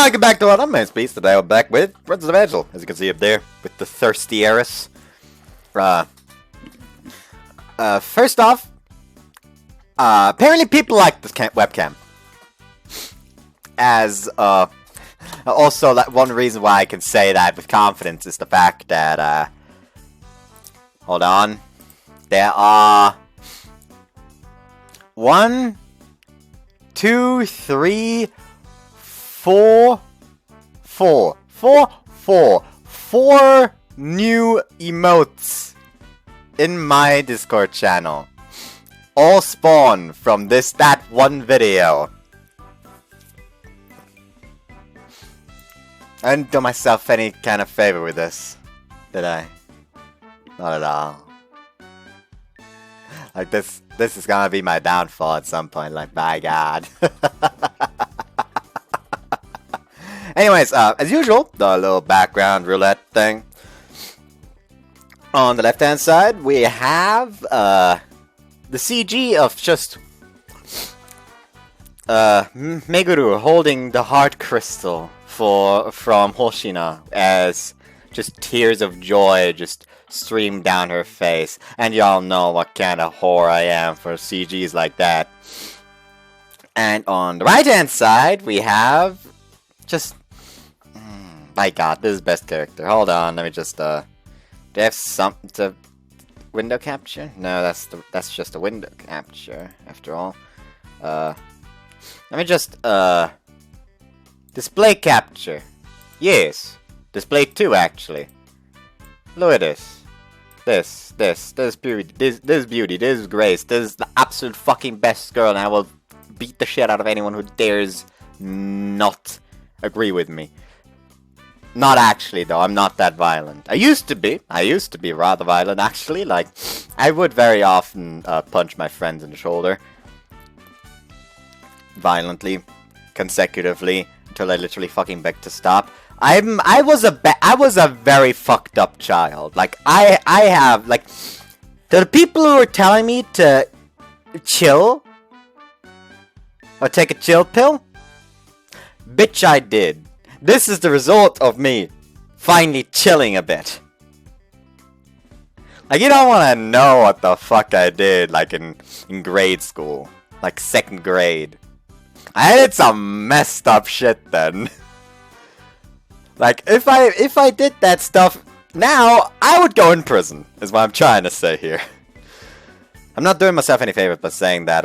welcome back to our main space. Today we're back with Princess Evangile, as you can see up there, with the thirsty heiress. First off, apparently people like this webcam. As, also, that one reason why I can say that with confidence is the fact that, hold on, there are 1, 2, 3, 4 new emotes in my Discord channel. All spawn from that one video. I didn't do myself any kind of favor with this, did I? Not at all. Like this is gonna be my downfall at some point, like, by God. Anyways, as usual, the little background roulette thing. On the left-hand side, we have, the CG of just, Meguru holding the heart crystal from Hoshina as just tears of joy just stream down her face. And y'all know what kind of whore I am for CGs like that. And on the right-hand side, we have just... my God, this is best character. Hold on, let me just, do I have something to... window capture? No, that's just a window capture, after all. Let me just, display capture. Yes. Display 2, actually. Look at this. This beauty, this beauty, this grace, this is the absolute fucking best girl, and I will beat the shit out of anyone who dares not agree with me. Not actually, though. I'm not that violent. I used to be rather violent, actually. Like, I would very often punch my friends in the shoulder. Violently. Consecutively. Until I literally fucking begged to stop. I was a very fucked up child. Like, I have, like... the people who are telling me to chill... or take a chill pill? Bitch, I did. This is the result of me finally chilling a bit. Like, you don't want to know what the fuck I did, like, in grade school. Like, 2nd grade. I did some messed up shit then. Like, if I did that stuff now, I would go in prison, is what I'm trying to say here. I'm not doing myself any favors by saying that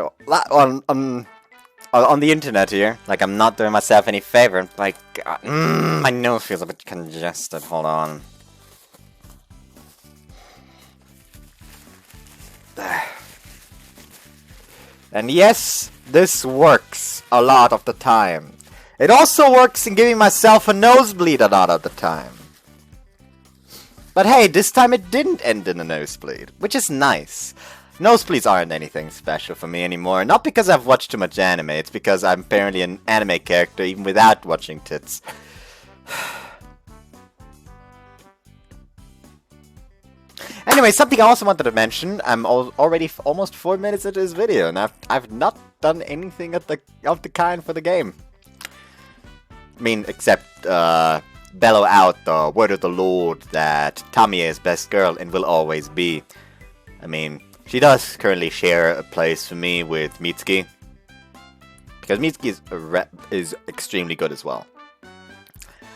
on the internet here. Like, I'm not doing myself any favor. Like, my nose feels a bit congested. Hold on. And yes, this works a lot of the time. It also works in giving myself a nosebleed a lot of the time. But hey, this time it didn't end in a nosebleed, which is nice. Nosebleeds aren't anything special for me anymore. Not because I've watched too much anime, it's because I'm apparently an anime character even without watching tits. Anyway, something I also wanted to mention. I'm already almost 4 minutes into this video, and I've not done anything of the kind for the game. I mean, except bellow out the word of the Lord that Tamie is best girl and will always be. I mean, she does currently share a place for me with Mitsuki, because Mitsuki is extremely good as well.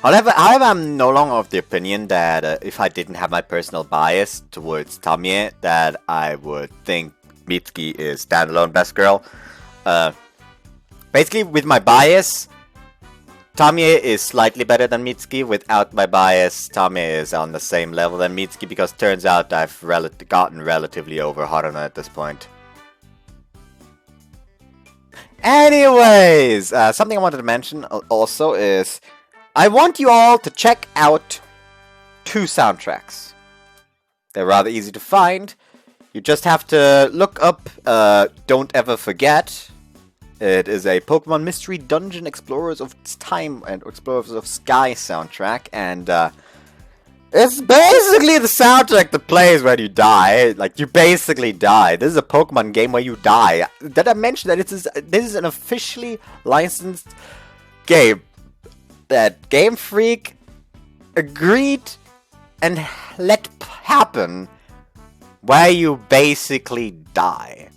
However, I'm no longer of the opinion that if I didn't have my personal bias towards Tamie, that I would think Mitsuki is standalone best girl. Basically, with my bias, Tamie is slightly better than Mitsuki. Without my bias, Tamie is on the same level than Mitsuki, because turns out I've gotten relatively over Haruna at this point. Anyways, something I wanted to mention also is I want you all to check out 2 soundtracks. They're rather easy to find. You just have to look up Don't Ever Forget. It is a Pokemon Mystery Dungeon Explorers of Time and Explorers of Sky soundtrack, and it's basically the soundtrack that plays when you die. Like, you basically die. This is a Pokemon game where you die. Did I mention that this is an officially licensed game that Game Freak agreed and let happen where you basically die.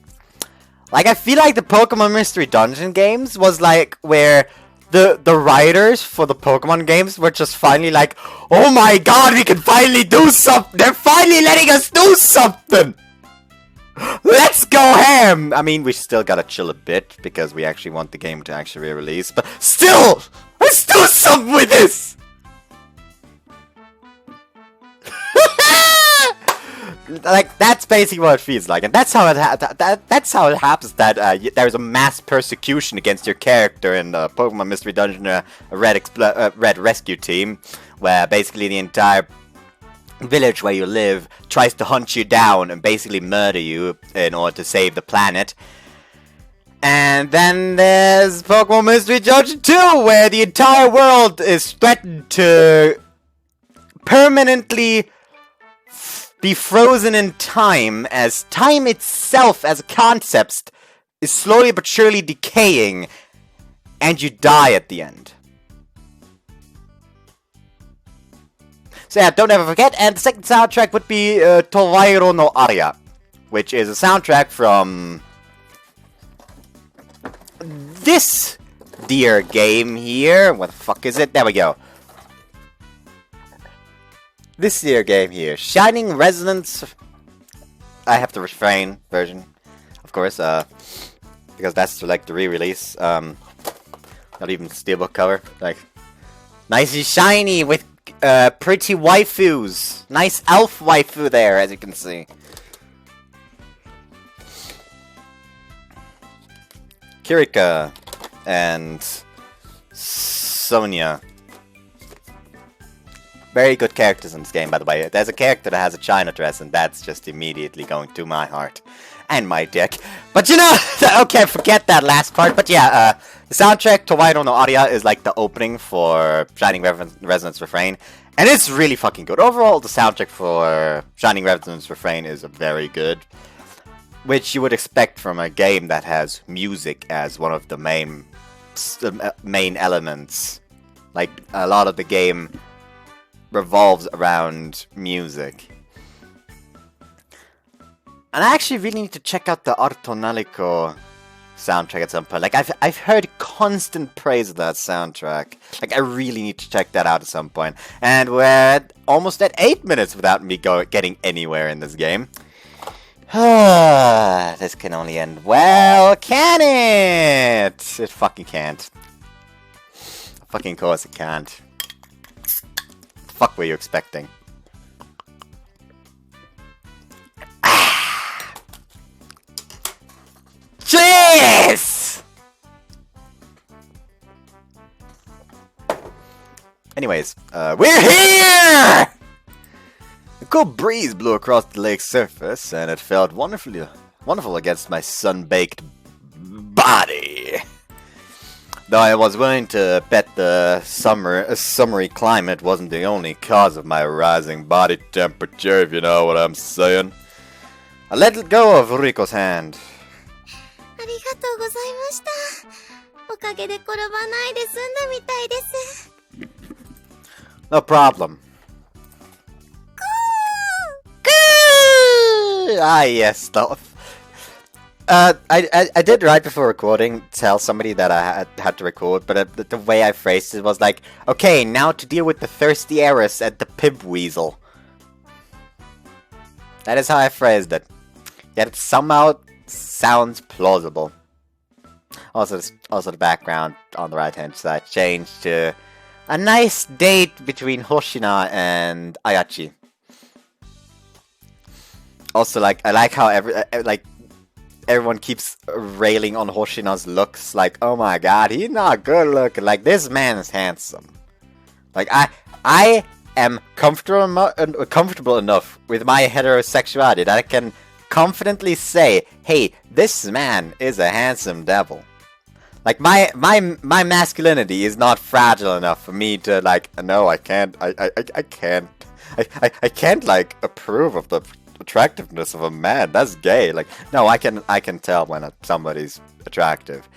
Like, I feel like the Pokemon Mystery Dungeon games was like where the writers for the Pokemon games were just finally like, oh my god, we can finally do something! They're finally letting us do something! Let's go ham! I mean, we still gotta chill a bit because we actually want the game to actually re-release, but still! Let's do something with this! Like, that's basically what it feels like, and that's how it happens. That there's a mass persecution against your character in the Pokemon Mystery Dungeon Red Rescue Team, where basically the entire village where you live tries to hunt you down and basically murder you in order to save the planet. And then there's Pokemon Mystery Dungeon 2, where the entire world is threatened to permanently be frozen in time, as time itself as a concept is slowly but surely decaying, and you die at the end. So yeah, don't ever forget. And the second soundtrack would be Towairo no Aria, which is a soundtrack from this dear game here. What the fuck is it? There we go. This dear game here, Shining Resonance. I have the refrain version, of course, because that's like the re-release. Not even steelbook cover. Like, nice and shiny with pretty waifus. Nice elf waifu there, as you can see. Kirika and Sonia. Very good characters in this game, by the way. There's a character that has a China dress, and that's just immediately going to my heart. And my dick. But you know, okay, forget that last part. But yeah, the soundtrack to Towairo no Aria is like the opening for Shining Resonance Refrain. And it's really fucking good. Overall, the soundtrack for Shining Resonance Refrain is very good. Which you would expect from a game that has music as one of the main elements. Like, a lot of the game revolves around music. And I actually really need to check out the Artonalico soundtrack at some point. Like, I've heard constant praise of that soundtrack. Like, I really need to check that out at some point. And we're almost at 8 minutes without me getting anywhere in this game. This can only end well, can it? It fucking can't. Fucking course it can't. Fuck were you expecting? Cheers! Anyways, we're here! A cool breeze blew across the lake's surface, and it felt wonderful against my sun-baked body. Though I was willing to bet the summery climate wasn't the only cause of my rising body temperature, if you know what I'm saying. I let go of Ruriko's hand. No problem. Ah, yes, stuff. I did right before recording tell somebody that I had to record, but the way I phrased it was like, okay, now to deal with the thirsty heiress and the pimp weasel. That is how I phrased it. Yet it somehow sounds plausible. Also the background on the right hand side changed to a nice date between Hoshina and Ayachi. Also, like, I like how everyone keeps railing on Hoshina's looks. Like, oh my god, he's not good looking. Like, this man is handsome. Like, I am comfortable enough with my heterosexuality that I can confidently say, hey, this man is a handsome devil. Like, my masculinity is not fragile enough for me to, like, no, I can't, I can't, like, approve of the attractiveness of a man. That's gay. Like, no, I can tell when somebody's attractive.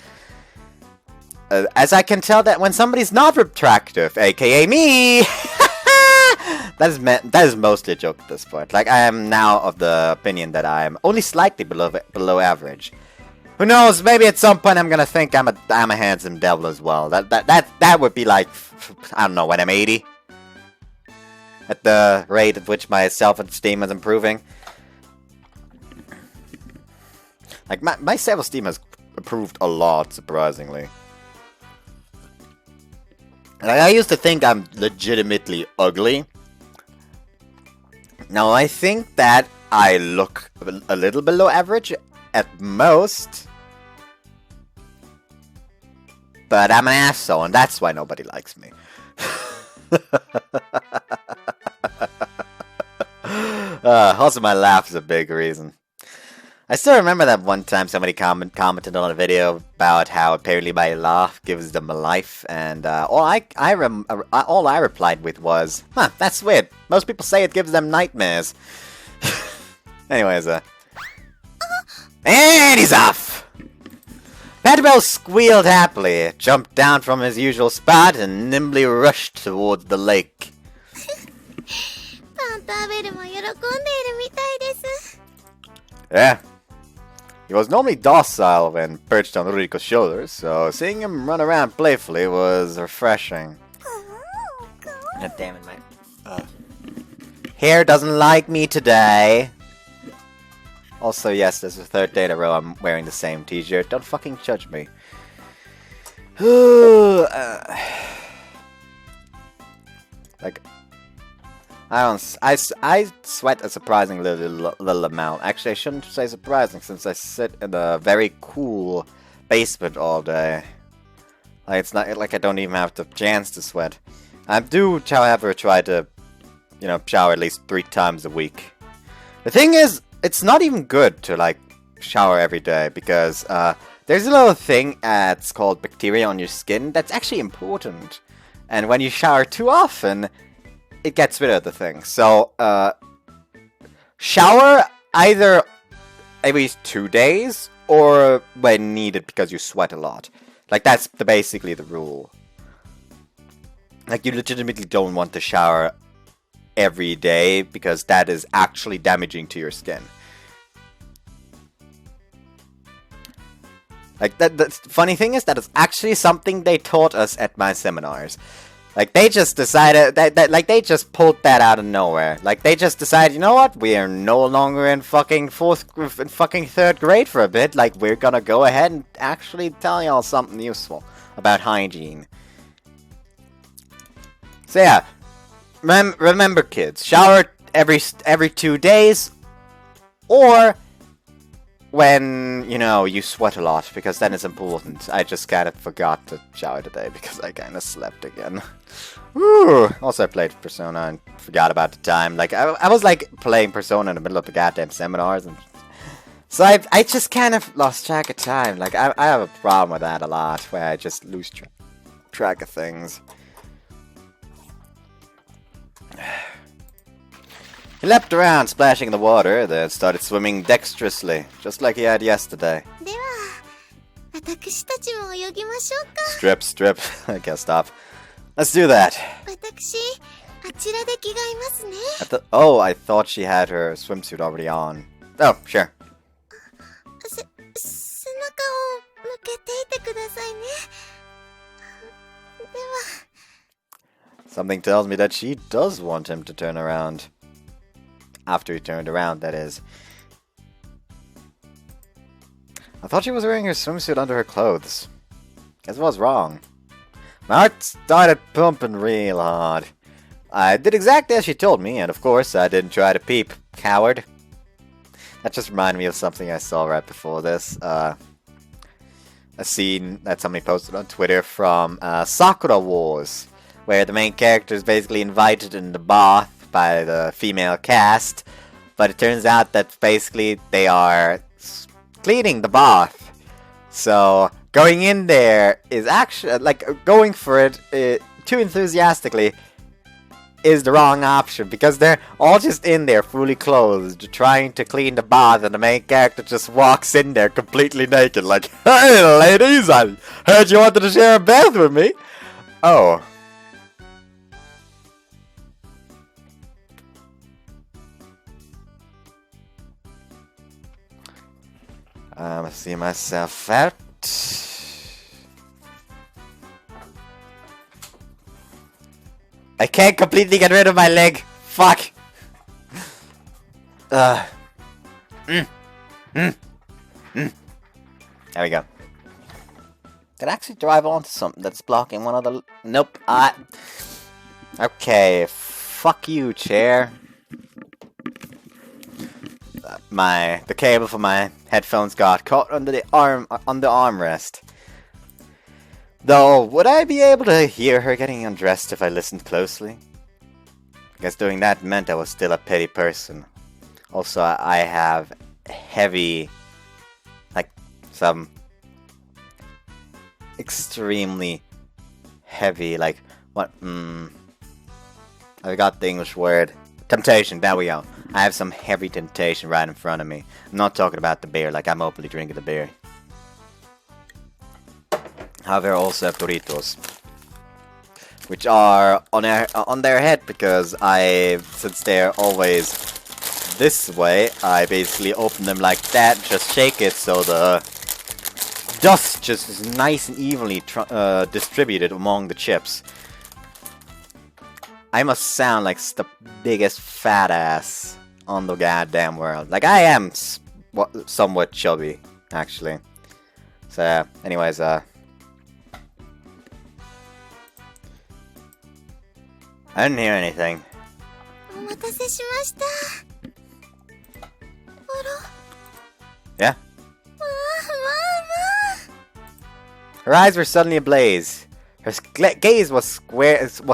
as I can tell that when somebody's not attractive, aka me, that is mostly a joke at this point. Like, I am now of the opinion that I am only slightly below average. Who knows? Maybe at some point I'm gonna think I'm a handsome devil as well. That would be like, I don't know, when I'm 80. At the rate at which my self-esteem is improving. Like, my self-esteem has improved a lot, surprisingly. Like, I used to think I'm legitimately ugly. Now, I think that I look a little below average at most. But I'm an asshole, and that's why nobody likes me. Also, my laugh is a big reason. I still remember that one time somebody commented on a video about how apparently my laugh gives them a life, and all I replied with was, "Huh, that's weird. Most people say it gives them nightmares." Anyways, and he's off. Petbell squealed happily, jumped down from his usual spot, and nimbly rushed towards the lake. Yeah. He was normally docile when perched on Ruriko's shoulders, so seeing him run around playfully was refreshing. God damn it, mate. Hair doesn't like me today. Also, yes, this is the third day in a row I'm wearing the same t-shirt. Don't fucking judge me. Like, I sweat a surprising little amount. Actually, I shouldn't say surprising, since I sit in a very cool basement all day. Like, it's not like I don't even have the chance to sweat. I do, however, try to, you know, shower at least 3 times a week. The thing is, it's not even good to, like, shower every day, because there's a little thing that's called bacteria on your skin that's actually important. And when you shower too often, it gets rid of the thing. So, shower either every 2 days or when needed because you sweat a lot. Like, that's basically the rule. Like, you legitimately don't want to shower every day because that is actually damaging to your skin. Like, the funny thing is that is actually something they taught us at my seminars. Like, they just decided that like, they just pulled that out of nowhere. Like, they just decided, you know what? We are no longer in fucking third grade for a bit. Like, we're gonna go ahead and actually tell y'all something useful about hygiene. So yeah, remember, kids, shower every 2 days, or when, you know, you sweat a lot, because then it's important. I just kind of forgot to shower today because I kind of slept again. Woo! Also, I played Persona and forgot about the time. Like, I was, like, playing Persona in the middle of the goddamn seminars, and so I just kind of lost track of time. Like, I have a problem with that a lot, where I just lose track of things. He leapt around, splashing in the water, then started swimming dexterously, just like he had yesterday. Strip. I can't stop. Let's do that. I thought she had her swimsuit already on. Oh, sure. Something tells me that she does want him to turn around. After he turned around, that is. I thought she was wearing her swimsuit under her clothes. Guess I was wrong. My heart started pumping real hard. I did exactly as she told me, and of course I didn't try to peep. Coward. That just reminded me of something I saw right before this. A scene that somebody posted on Twitter from Sakura Wars, where the main character is basically invited in the bath by the female cast, but it turns out that basically they are cleaning the bath. So going in there is actually, like, going for it too enthusiastically is the wrong option because they're all just in there fully clothed trying to clean the bath and the main character just walks in there completely naked like, "Hey ladies, I heard you wanted to share a bath with me." Oh. I see myself out. I can't completely get rid of my leg. Fuck. There we go. Did I actually drive onto something that's blocking one of the... Nope. Okay. Fuck you, chair. The cable for my headphones got caught under the armrest. Though, would I be able to hear her getting undressed if I listened closely? I guess doing that meant I was still a petty person. Also, I have heavy, like, some extremely heavy, like, what, I got the English word. Temptation, there we go. I have some heavy temptation right in front of me. I'm not talking about the beer, like I'm openly drinking the beer. However, I also have Doritos, which are on their head because since they're always this way, I basically open them like that, just shake it so the dust just is nice and evenly distributed among the chips. I must sound like the biggest fat ass on the goddamn world. Like I am somewhat chubby, actually. So, anyways, I didn't hear anything. Yeah? Her eyes were suddenly ablaze. Her gaze was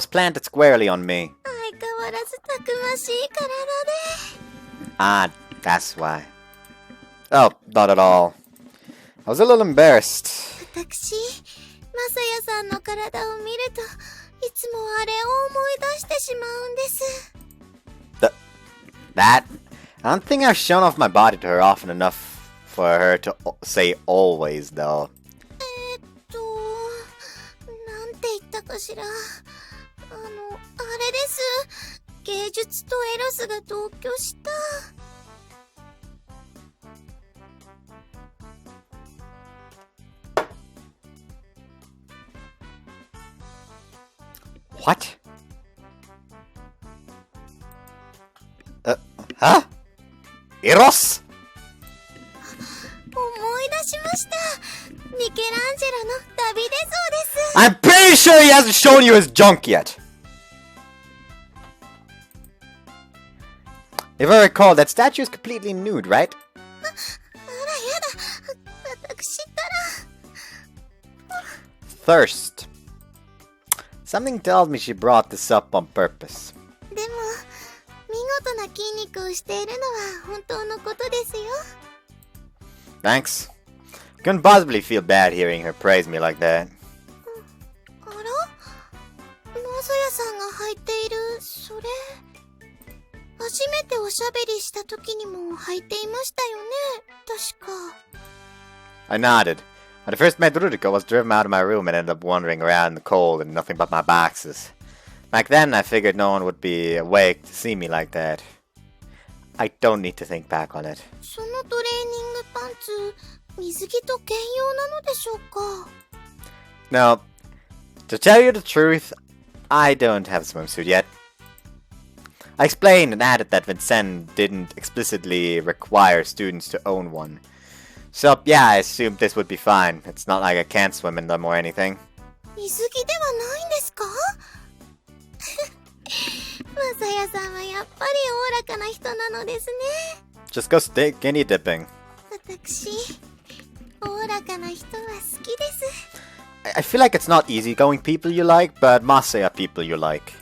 planted squarely on me. Ah, that's why. Oh, not at all. I was a little embarrassed. That? I don't think I've shown off my body to her often enough for her to say always, though. What? Huh? Eros? I'm pretty sure he hasn't shown you his junk yet. If I recall, that statue is completely nude, right? Thirst. Something tells me she brought this up on purpose. Thanks. Couldn't possibly feel bad hearing her praise me like that. I nodded. When I first met Ruriko, I was driven out of my room and ended up wandering around in the cold in nothing but my boxes. Back then, I figured no one would be awake to see me like that. I don't need to think back on it. No, to tell you the truth, I don't have a swimsuit yet. I explained and added that Vincent didn't explicitly require students to own one. So, yeah, I assumed this would be fine. It's not like I can't swim in them or anything. Just go skinny dipping. I feel like it's not easygoing people you like, but Masaya people you like.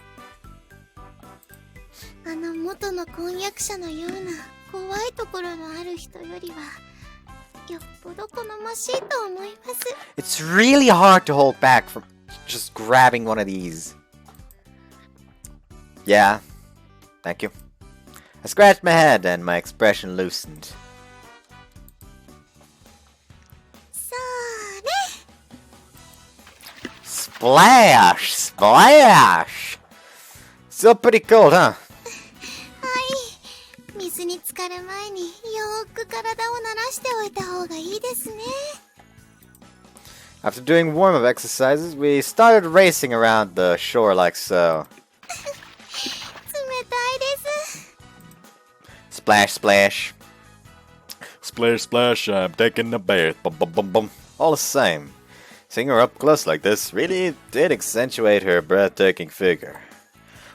It's really hard to hold back from just grabbing one of these. Yeah, thank you. I scratched my head and my expression loosened. Splash! Splash! Still pretty cold, huh? 水に浸かる前によーく体を慣らしておいた方がいいですね。 After doing warm-up exercises, we started racing around the shore like so. 冷たいです。 Splash, splash. Splash, splash, I'm taking a bath. Bum, bum, bum, bum. All the same, seeing her up close like this really did accentuate her breathtaking figure.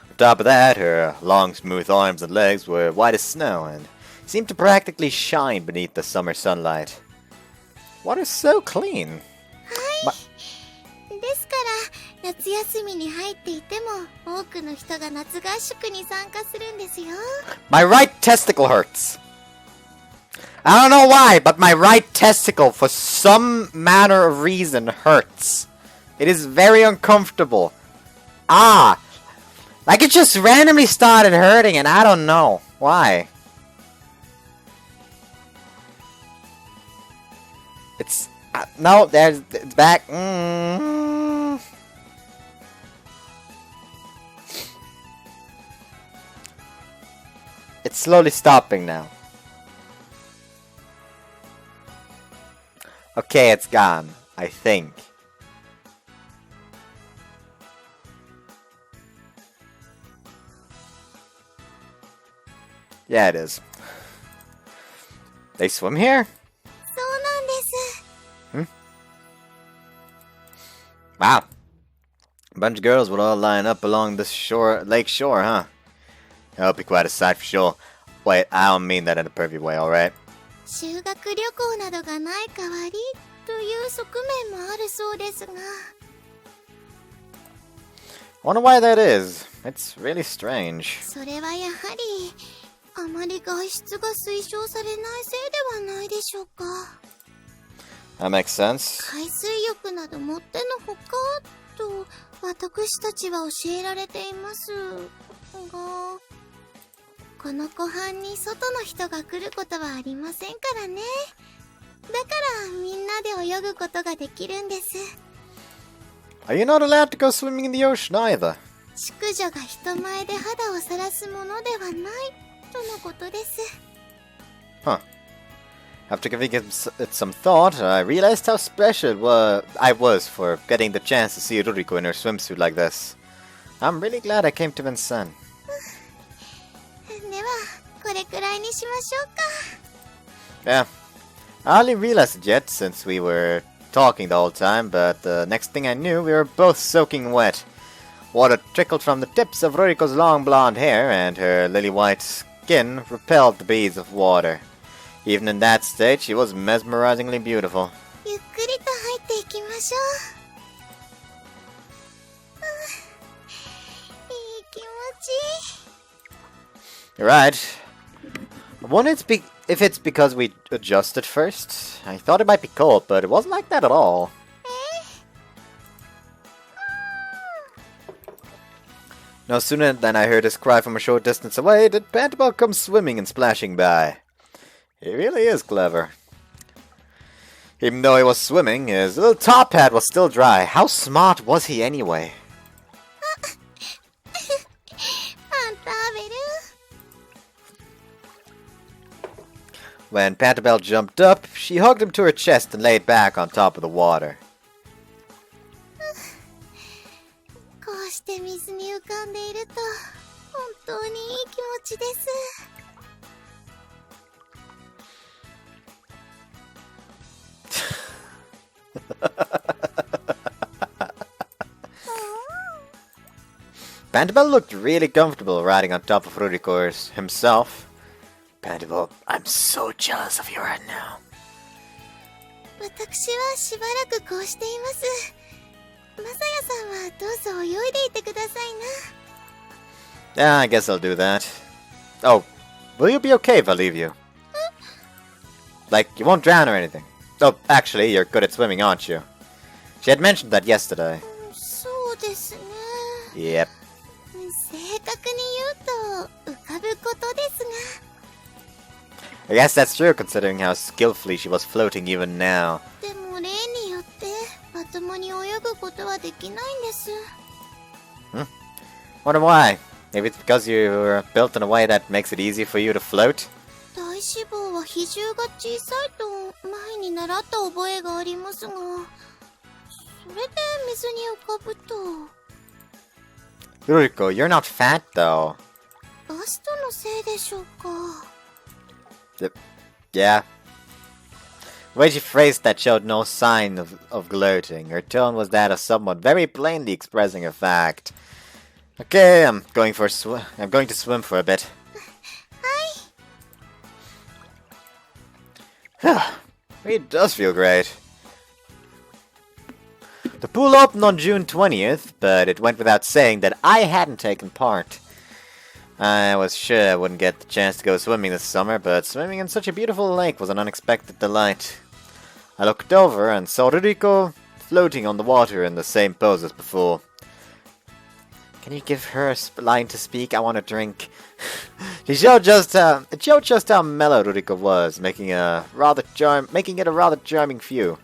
On top of that, her long, smooth arms and legs were white as snow and seemed to practically shine beneath the summer sunlight. Water's so clean. ですから夏休みに入っていても多くの人が夏合宿に参加するんですよ。 My right testicle hurts. I don't know why, but my right testicle, for some manner of reason, hurts. It is very uncomfortable. Ah! Like it just randomly started hurting and I don't know why. It's... no, there's... it's back. It's slowly stopping now. Okay, it's gone. I think. Yeah, it is. They swim here? そうなんです。 Wow. A bunch of girls would all line up along this lake shore, huh? That'll be quite a sight for sure. Wait, I don't mean that in a pervy way, alright? 修学旅行などがない代わりという側面もあるそうですが。 Wonder why that is. It's really strange. それはやはりあまり外出が推奨されないせいではないでしょうか。 That makes sense. 海水浴などもってのほかと私たちは教えられていますが、この湖畔に外の人が来ることはありませんからね。だからみんなで泳ぐことができるんです。 Are you not allowed to go swimming in the ocean either? 淑女が人前で肌を晒すものではないとのことです。 Huh. After giving it some thought, I realized how special I was for getting the chance to see Ruriko in her swimsuit like this. I'm really glad I came to Vincennes. ではこれくらいにしましょうか。 Yeah. I hardly realized it yet since we were talking the whole time, but the next thing I knew, we were both soaking wet. Water trickled from the tips of Ruriko's long blonde hair, and her lily-white skin repelled the beads of water. Even in that state, she was mesmerizingly beautiful. ゆっくりと入っていきましょう。いい気持ちいい。 You're right. I wonder if it's because we adjusted first. I thought it might be cold, but it wasn't like that at all. No sooner than I heard his cry from a short distance away did Pantable come swimming and splashing by. He really is clever. Even though he was swimming, his little top hat was still dry. How smart was he anyway? パン食べる？ When Pantabelle jumped up, she hugged him to her chest and laid back on top of the water. こうして水に浮かんでいると本当にいい気持ちです。 Pantabelle looked really comfortable riding on top of Ruriko himself. Pantabelle, I'm so jealous of you right now. 私はしばらくこうしています。マサヤさんはどうぞ泳いでいてくださいな。 Yeah, I guess I'll do that. Oh, will you be okay if I leave you? Like, you won't drown or anything. Oh, actually, you're good at swimming, aren't you? She had mentioned that yesterday. そうですね。 Yep. 正確に言うと、浮かぶことですが。 I guess that's true considering how skillfully she was floating even now. でも例によってまともに泳ぐことはできないんです。 Wonder why? Maybe it's because you were built in a way that makes it easy for you to float? 体脂肪は比重が小さいと前に習った覚えがありますが、それで水に浮かぶと。 Ruriko, you're not fat though. バストのせいでしょうか。 Yeah. The way she phrased that showed no sign of gloating. Her tone was that of someone very plainly expressing a fact. Okay, I'm going to swim for a bit. It does feel great. The pool opened on June 20th, but it went without saying that I hadn't taken part. I was sure I wouldn't get the chance to go swimming this summer, but swimming in such a beautiful lake was an unexpected delight. I looked over and saw Ruriko floating on the water in the same pose as before. Can you give her a line to speak? I want a drink. It showed just how mellow Ruriko was, making it a rather charming view.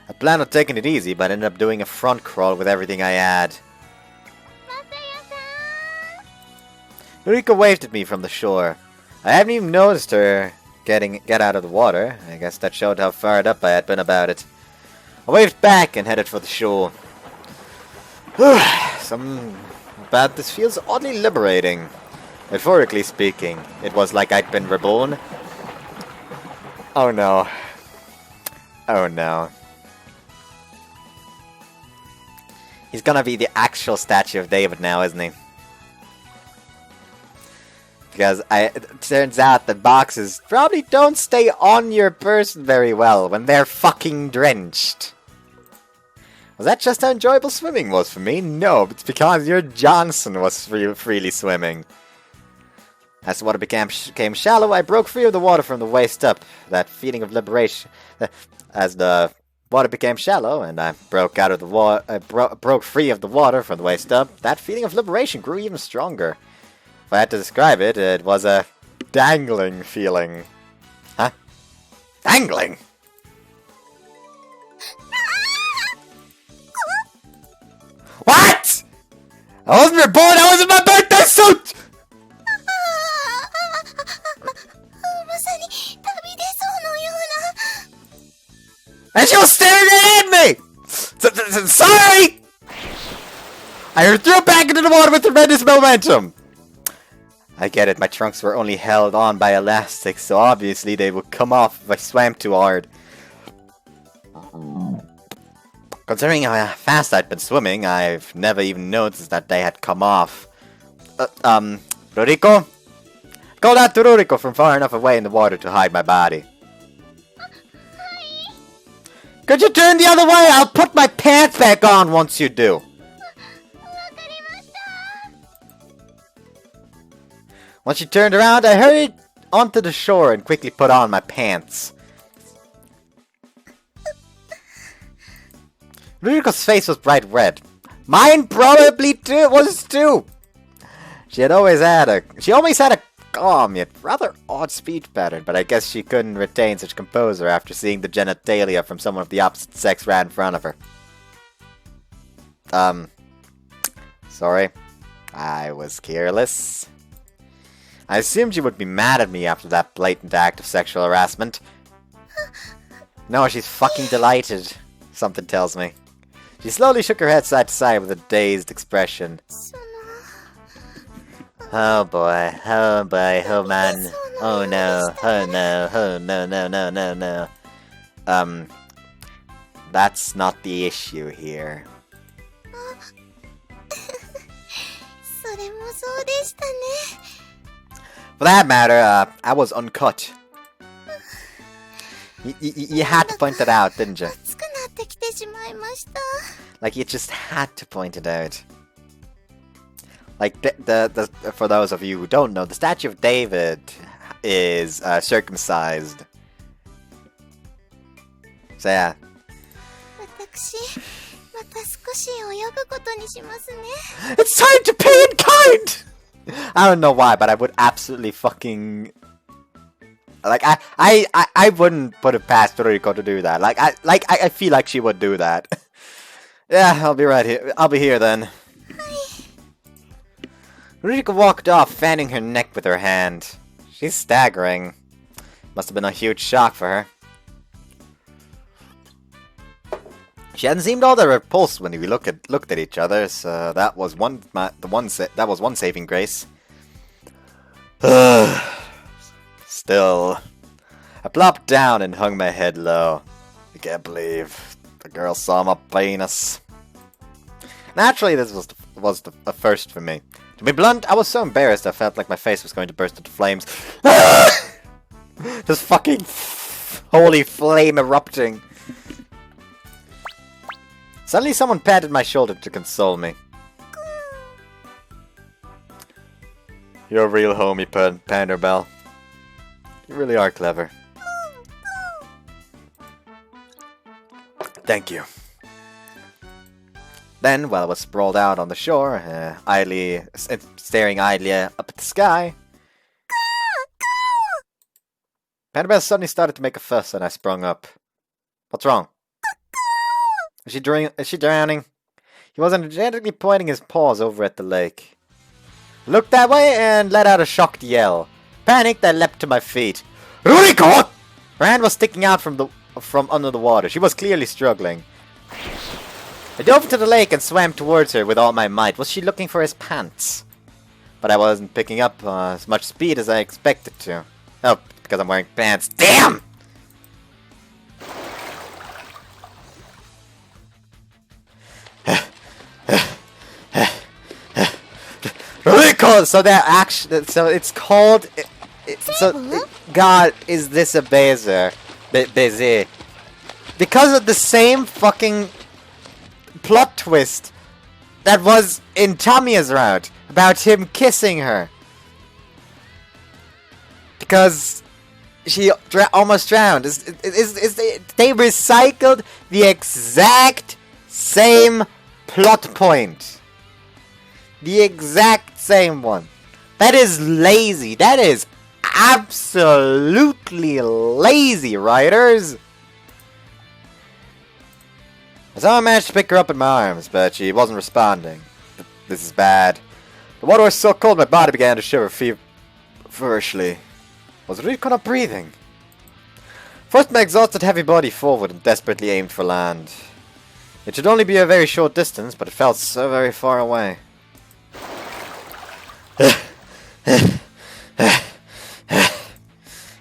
I planned on taking it easy, but ended up doing a front crawl with everything I had. Ruriko waved at me from the shore. I hadn't even noticed her get out of the water. I guess that showed how fired up I had been about it. I waved back and headed for the shore. But this feels oddly liberating. Metaphorically speaking, it was like I'd been reborn. Oh no. Oh no. He's gonna be the actual statue of David now, isn't he? Because it turns out that boxes probably don't stay on your person very well when they're fucking drenched. Was that just how enjoyable swimming was for me? No, it's because your Johnson was freely swimming. As the water became shallow, I broke free of the water from the waist up. That feeling of liberation. As the water became shallow and I broke out of the water, broke free of the water from the waist up, that feeling of liberation grew even stronger. If I had to describe it, it was a dangling feeling. Huh? Dangling? What? I wasn't reborn, I was in my birthday suit! And she was staring at me! Sorry! I threw back into the water with tremendous momentum! I get it, my trunks were only held on by elastics, so obviously they would come off if I swam too hard. Considering how fast I'd been swimming, I've never even noticed that they had come off. Ruriko? Called out to Ruriko from far enough away in the water to hide my body. Could you turn the other way? I'll put my pants back on once you do. Once she turned around, I hurried onto the shore and quickly put on my pants. Ruriko's face was bright red. Mine probably was too. She always had a calm yet rather odd speech pattern, but I guess she couldn't retain such composure after seeing the genitalia from someone of the opposite sex right in front of her. Sorry. I was careless. I assumed you would be mad at me after that blatant act of sexual harassment. No, she's fucking delighted, something tells me. She slowly shook her head side to side with a dazed expression. Oh boy, oh boy, oh man, oh no, oh no, oh no, no, no, no, no. That's not the issue here. For that matter, I was uncut. You had to point it out, didn't you? Like, you just had to point it out. Like, for those of you who don't know, the statue of David is circumcised. So yeah. 私、また少し泳ぐことにしますね。 It's time to pay in kind! I don't know why, but I would absolutely fucking... Like, I wouldn't put it past Ruriko to do that. I feel like she would do that. Yeah, I'll be right here. I'll be here then. Ruriko walked off, fanning her neck with her hand. She's staggering. Must have been a huge shock for her. She hadn't seemed all that repulsed when we looked at each other, so that was one saving grace. Still, I plopped down and hung my head low. I can't believe the girl saw my penis. Naturally, this was a first for me. To be blunt, I was so embarrassed I felt like my face was going to burst into flames. This fucking holy flame erupting. Suddenly someone patted my shoulder to console me. You're a real homie, Panderbell. You really are clever. Thank you. Then, while I was sprawled out on the shore, staring idly up at the sky, Panderbell suddenly started to make a fuss and I sprung up. What's wrong? Is she drowning? He was energetically pointing his paws over at the lake. I looked that way and let out a shocked yell. Panicked, I leapt to my feet. Ruriko! Her hand was sticking out from under the water. She was clearly struggling. I dove into the lake and swam towards her with all my might. Was she looking for his pants? But I wasn't picking up as much speed as I expected to. Oh, because I'm wearing pants. Damn! Ruriko! So it's called... God, is this a bazer? Baiser. Because of the same fucking plot twist that was in Tamiya's route about him kissing her. Because she almost drowned. They recycled the exact same plot point. The exact same one. That is lazy. That is absolutely lazy, writers. I somehow managed to pick her up in my arms, but she wasn't responding. This is bad. The water was so cold my body began to shiver feverishly. Was Ruriko not breathing? Forced my exhausted heavy body forward and desperately aimed for land. It should only be a very short distance, but it felt so very far away.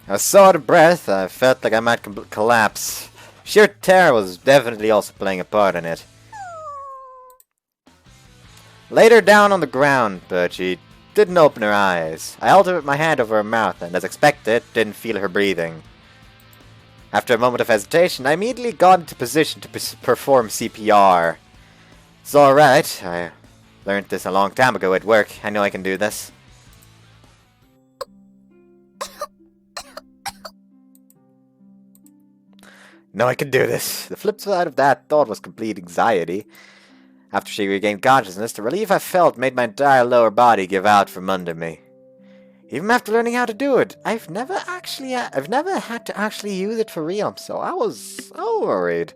I was so out of breath, I felt like I might collapse. Sheer terror was definitely also playing a part in it. Laid her down on the ground, but she didn't open her eyes. I held my hand over her mouth and, as expected, didn't feel her breathing. After a moment of hesitation, I immediately got into position to perform CPR. It's alright, I learned this a long time ago at work. I know I can do this. No, I can do this. The flip side of that thought was complete anxiety. After she regained consciousness, the relief I felt made my entire lower body give out from under me. Even after learning how to do it, I've never had to actually use it for real, so I was so worried.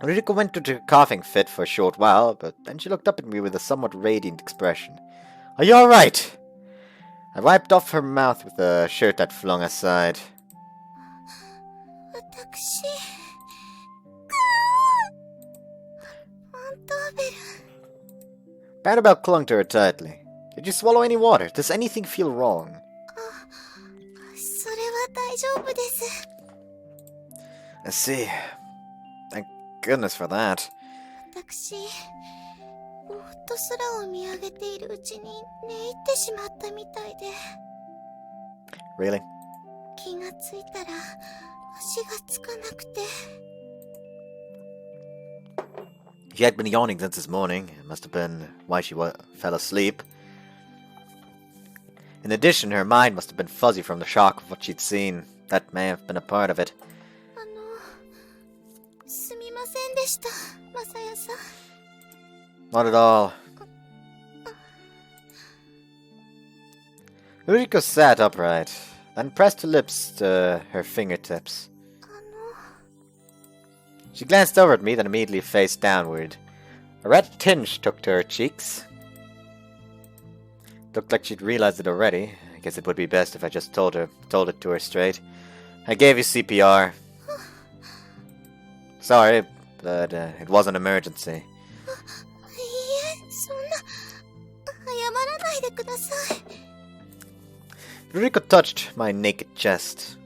Ruriko went into a coughing fit for a short while, but then she looked up at me with a somewhat radiant expression. Are you alright? I wiped off her mouth with the shirt I'd flung aside. Panderbell clung to her tightly. Did you swallow any water? Does anything feel wrong? I see. Thank goodness for that. Really? She had been yawning since this morning. It must have been why she fell asleep. In addition, her mind must have been fuzzy from the shock of what she'd seen. That may have been a part of it. すみませんでした、マサヤさん。 Not at all. Ruriko sat upright, then pressed her lips to her fingertips. She glanced over at me, then immediately faced downward. A red tinge took to her cheeks. Looked like she'd realized it already. I guess it would be best if I just told it to her straight. I gave you CPR. Sorry, but it was an emergency. いいえ、そんな、謝らないでください。 Ruriko touched my naked chest.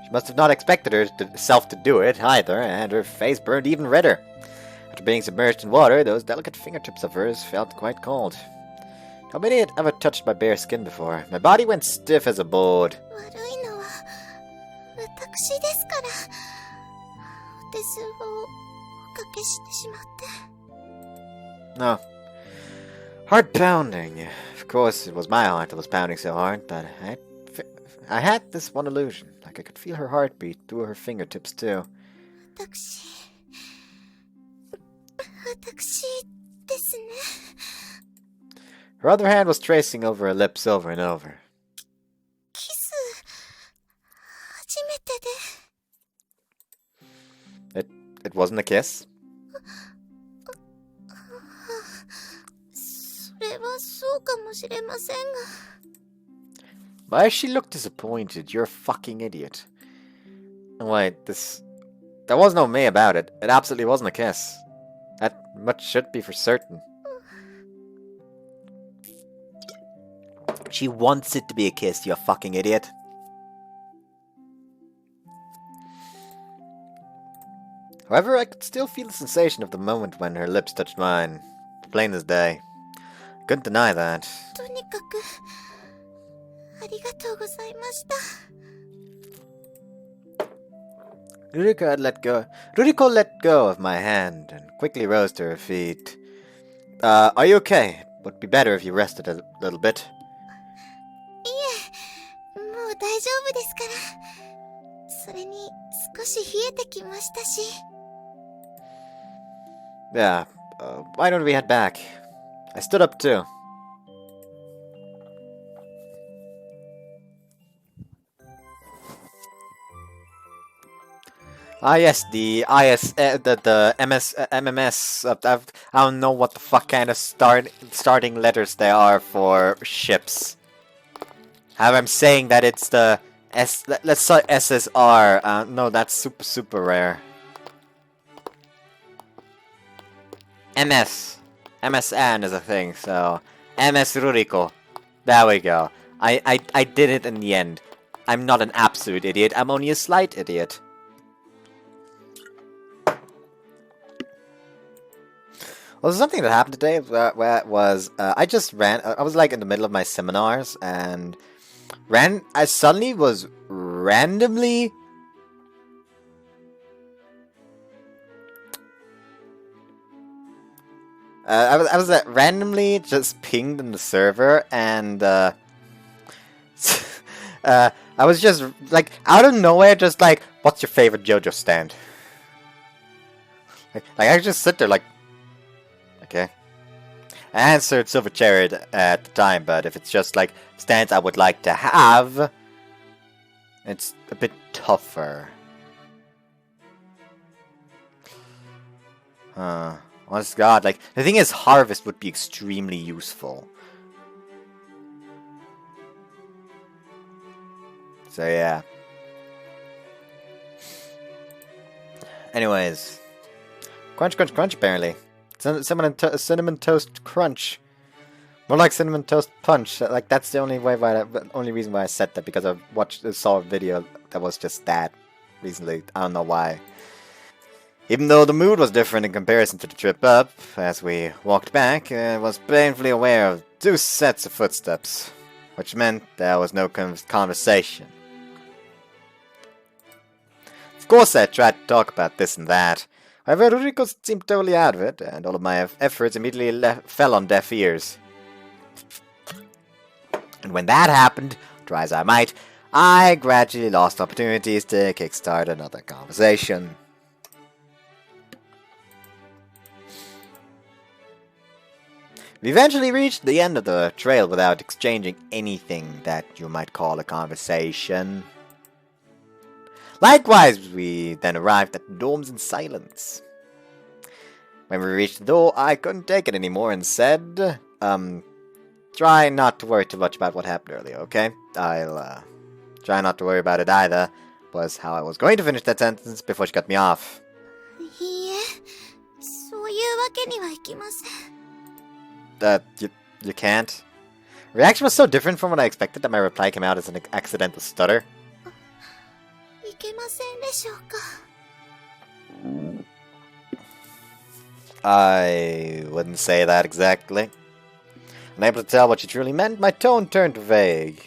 She must have not expected herself to do it either, and her face burned even redder. After being submerged in water, those delicate fingertips of hers felt quite cold. Nobody had ever touched my bare skin before. My body went stiff as a board. 悪いのは、私ですから。お手数をおかけしてしまって。 No. Heart pounding. Of course, it was my heart that was pounding so hard, but I had this one illusion. Like I could feel her heartbeat through her fingertips, too. 私ですね。 Her other hand was tracing over her lips over and over. キス、初めてで。It wasn't a kiss. それはそうかもしれませんが。 Why she looked disappointed? You're a fucking idiot. Wait, there was no me about it. It absolutely wasn't a kiss. That much should be for certain. She wants it to be a kiss, you fucking idiot. However, I could still feel the sensation of the moment when her lips touched mine. Plain as day. I couldn't deny that. とにかく、ありがとうございました。 Ruriko let go of my hand and quickly rose to her feet. Are you okay? Would be better if you rested a little bit. いえ、もう大丈夫ですから。それに、少し冷えてきましたし。 Yeah, why don't we head back? I stood up too. Ah yes, the the MMS. I don't know what the fuck kind of starting letters they are for ships. How I'm saying that it's the S. Let's say SSR. No, that's super rare. MS. MSN is a thing, so MS Ruriko. There we go. I did it in the end. I'm not an absolute idiot. I'm only a slight idiot. Well, there's something that happened today where it was I just ran. I was like in the middle of my seminars and I suddenly was randomly. I was randomly just pinged in the server and I was just like out of nowhere, just like, what's your favorite JoJo stand? Like I just sit there like. Okay. I answered Silver Chariot at the time, but if it's just like stands I would like to have, it's a bit tougher. Honest God, like the thing is, Harvest would be extremely useful. So yeah. Anyways, crunch, apparently. Cinnamon toast crunch. More like cinnamon toast punch. Like that's the only reason why I said that, because I saw a video that was just that recently. I don't know why. Even though the mood was different in comparison to the trip up, as we walked back, I was painfully aware of 2 sets of footsteps, which meant there was no conversation. Of course I tried to talk about this and that. However, Ruriko seemed totally out of it, and all of my efforts immediately fell on deaf ears. And when that happened, try as I might, I gradually lost opportunities to kickstart another conversation. We eventually reached the end of the trail without exchanging anything that you might call a conversation. Likewise, we then arrived at the dorms in silence. When we reached the door, I couldn't take it anymore and said, try not to worry too much about what happened earlier, okay? I'll, try not to worry about it either, was how I was going to finish that sentence before she cut me off. いいえ、そういうわけにはいきません。You can't? Reaction was so different from what I expected that my reply came out as an accidental stutter. いけませんでしょうか。I wouldn't say that exactly. Unable to tell what she truly meant, my tone turned vague.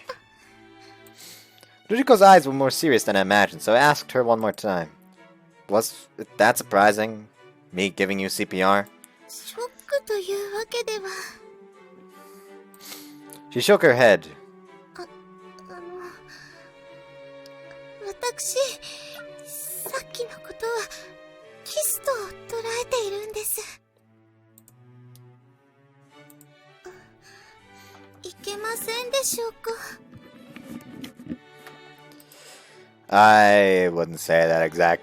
Ruriko's eyes were more serious than I imagined, so I asked her one more time. Was it that surprising? Me giving you CPR? ショックというわけでは。She shook her head. 私、さっきのことはキスと捉えているんです。いけませんでしょうか。I wouldn't say that exact.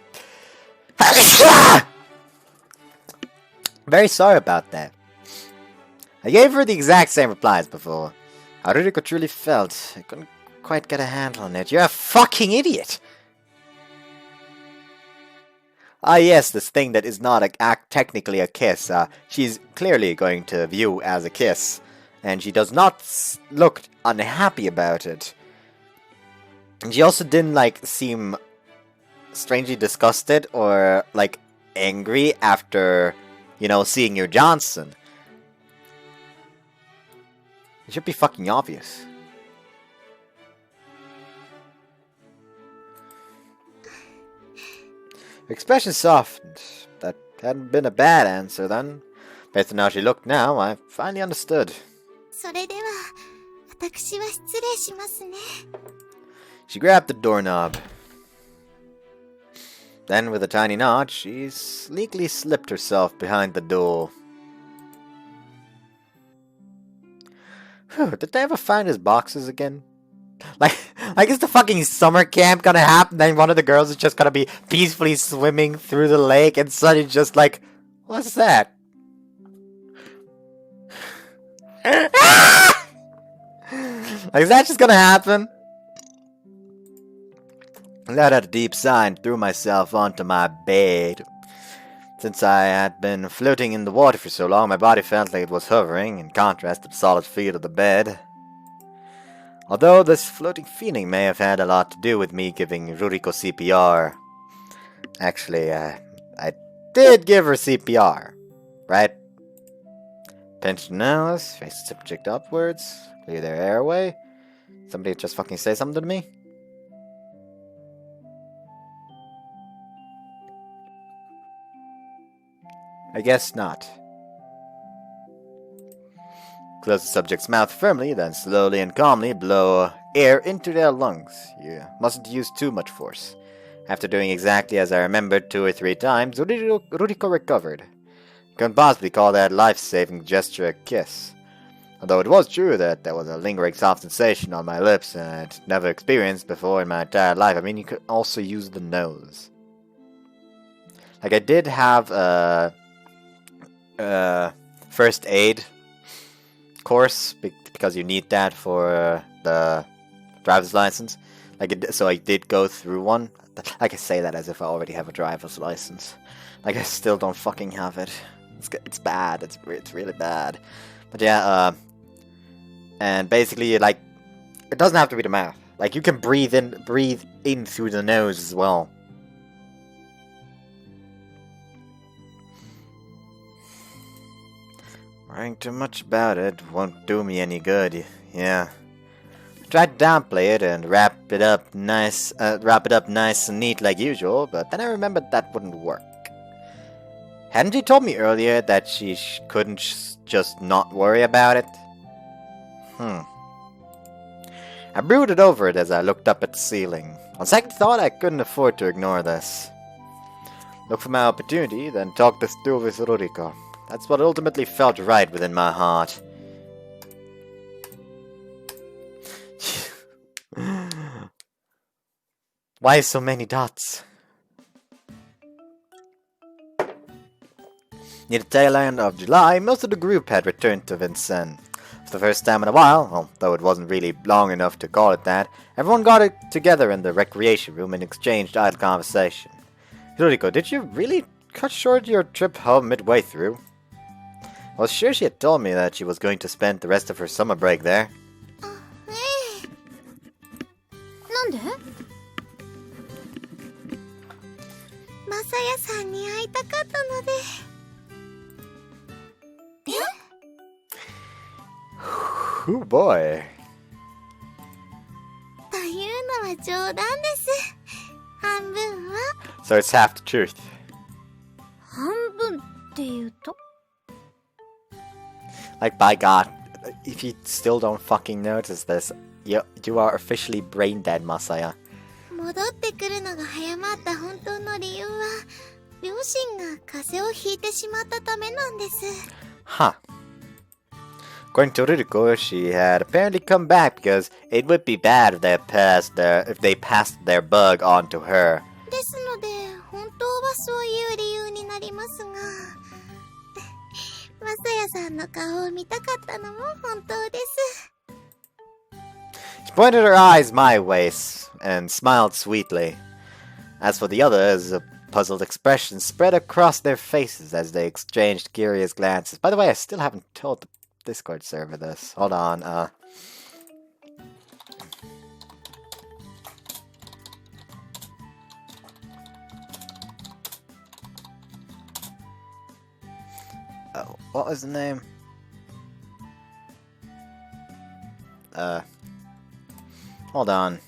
Very sorry about that. I gave her the exact same reply as before. How Ruriko truly felt, I couldn't quite get a handle on it. You're a fucking idiot! Ah yes, this thing that is not technically a kiss, she's clearly going to view as a kiss. And she does not look unhappy about it. And she also didn't, like, seem strangely disgusted or, like, angry after, you know, seeing your Johnson. It should be fucking obvious. Her expression softened. That hadn't been a bad answer then. Based on how she looked now, I finally understood. それでは、私は失礼しますね。She grabbed the doorknob. Then, with a tiny nod, she sleekly slipped herself behind the door. Whew, did they ever find his boxes again? Like, is the fucking summer camp gonna happen? Then one of the girls is just gonna be peacefully swimming through the lake and suddenly just like, what's that? Like, is that just gonna happen? I let out a deep sigh and threw myself onto my bed. Since I had been floating in the water for so long, my body felt like it was hovering, in contrast to the solid feet of the bed. Although this floating feeling may have had a lot to do with me giving Ruriko CPR. Actually, I did give her CPR, right? Pinch the nose, face the subject upwards, clear their airway. Somebody just fucking say something to me? I guess not. Close the subject's mouth firmly, then slowly and calmly blow air into their lungs. You mustn't use too much force. After doing exactly as I remembered 2 or 3 times, Ruriko recovered. Couldn't possibly call that life-saving gesture a kiss. Although it was true that there was a lingering soft sensation on my lips and I'd never experienced before in my entire life. I mean, you could also use the nose. Like, I did have a first aid course because you need that for the driver's license. So I did go through one. I can say that as if I already have a driver's license. Like, I still don't fucking have it. It's bad. It's really bad. But yeah, and basically, like, it doesn't have to be the mouth. Like, you can breathe in through the nose as well. Worrying too much about it won't do me any good. Yeah. I tried to downplay it and wrap it up nice and neat like usual, but then I remembered that wouldn't work. Hadn't she told me earlier that she couldn't just not worry about it? I brooded over it as I looked up at the ceiling. On second thought, I couldn't afford to ignore this. Look for my opportunity, then talk this through with Ruriko. That's what ultimately felt right within my heart. Why so many dots? Near the tail end of July, most of the group had returned to Vincennes. For the first time in a while, although it wasn't really long enough to call it that, everyone got it together in the recreation room and exchanged idle conversation. Ruriko, did you really cut short your trip home midway through? I was sure she had told me that she was going to spend the rest of her summer break there. なんで？マサヤさんに会いたかったので。Oh boy. というのは冗談です。半分は。So it's half the truth. 半分っていうと？ Like, by God, if you still don't fucking notice this, you are officially brain dead, Masaya. 戻ってくるのが早まった本当の理由は、両親が風邪をひいてしまったためなんです。Huh. According to Ruriko, she had apparently come back because it would be bad if they passed their bug on to her. ですので、本当はそういう理由になりますが、マサヤさんの顔を見たかったのも本当です。She pointed her eyes my way and smiled sweetly. As for the others, a puzzled expression spread across their faces as they exchanged curious glances. By the way, I still haven't told the Discord server this. Hold on, what was the name? Hold on.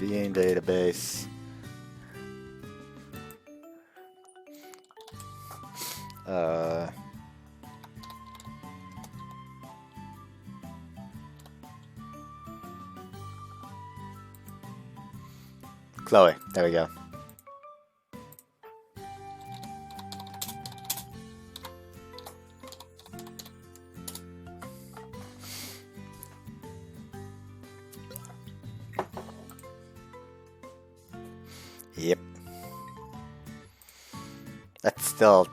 VA database. Chloe, there we go. Yep.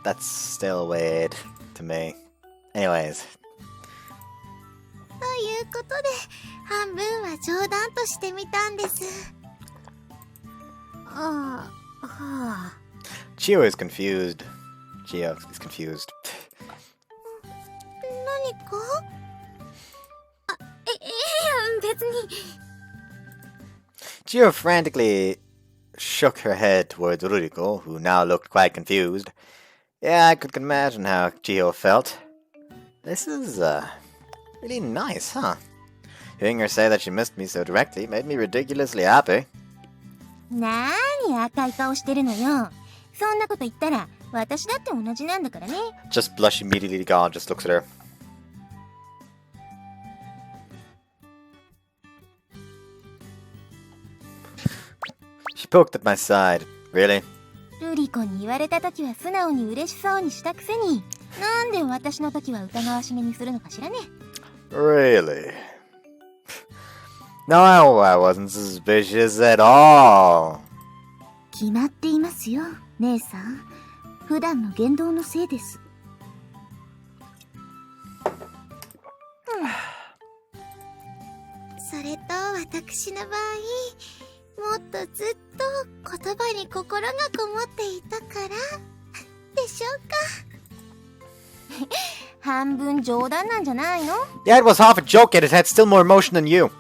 That's still weird to me. Anyways. ということで、半分は冗談としてみたんです。はあ。Chio is confused. Chio is confused. 何か？別に。Chio frantically shook her head towards Ruriko, who now looked quite confused. Yeah, I could imagine how Chio felt. This is, really nice, huh? Hearing her say that she missed me so directly made me ridiculously happy. なーに赤い顔してるのよ。そんなこと言ったら、私だって同じなんだからね。Just blush immediately, God just looks at her. She poked at my side. Really? ルリコに言われたときは素直に嬉しそうにしたくせに、なんで私のときは疑わしめにするのかしらね。Really? No, I wasn't suspicious at all. 決まっていますよ、姉さん。普段の言動のせいです。それと私の場合、もっとずっと言葉に心がこもっていたからでしょうか。半分冗談なんじゃないの？ Yeah, it was half a joke, yet it had still more emotion than you.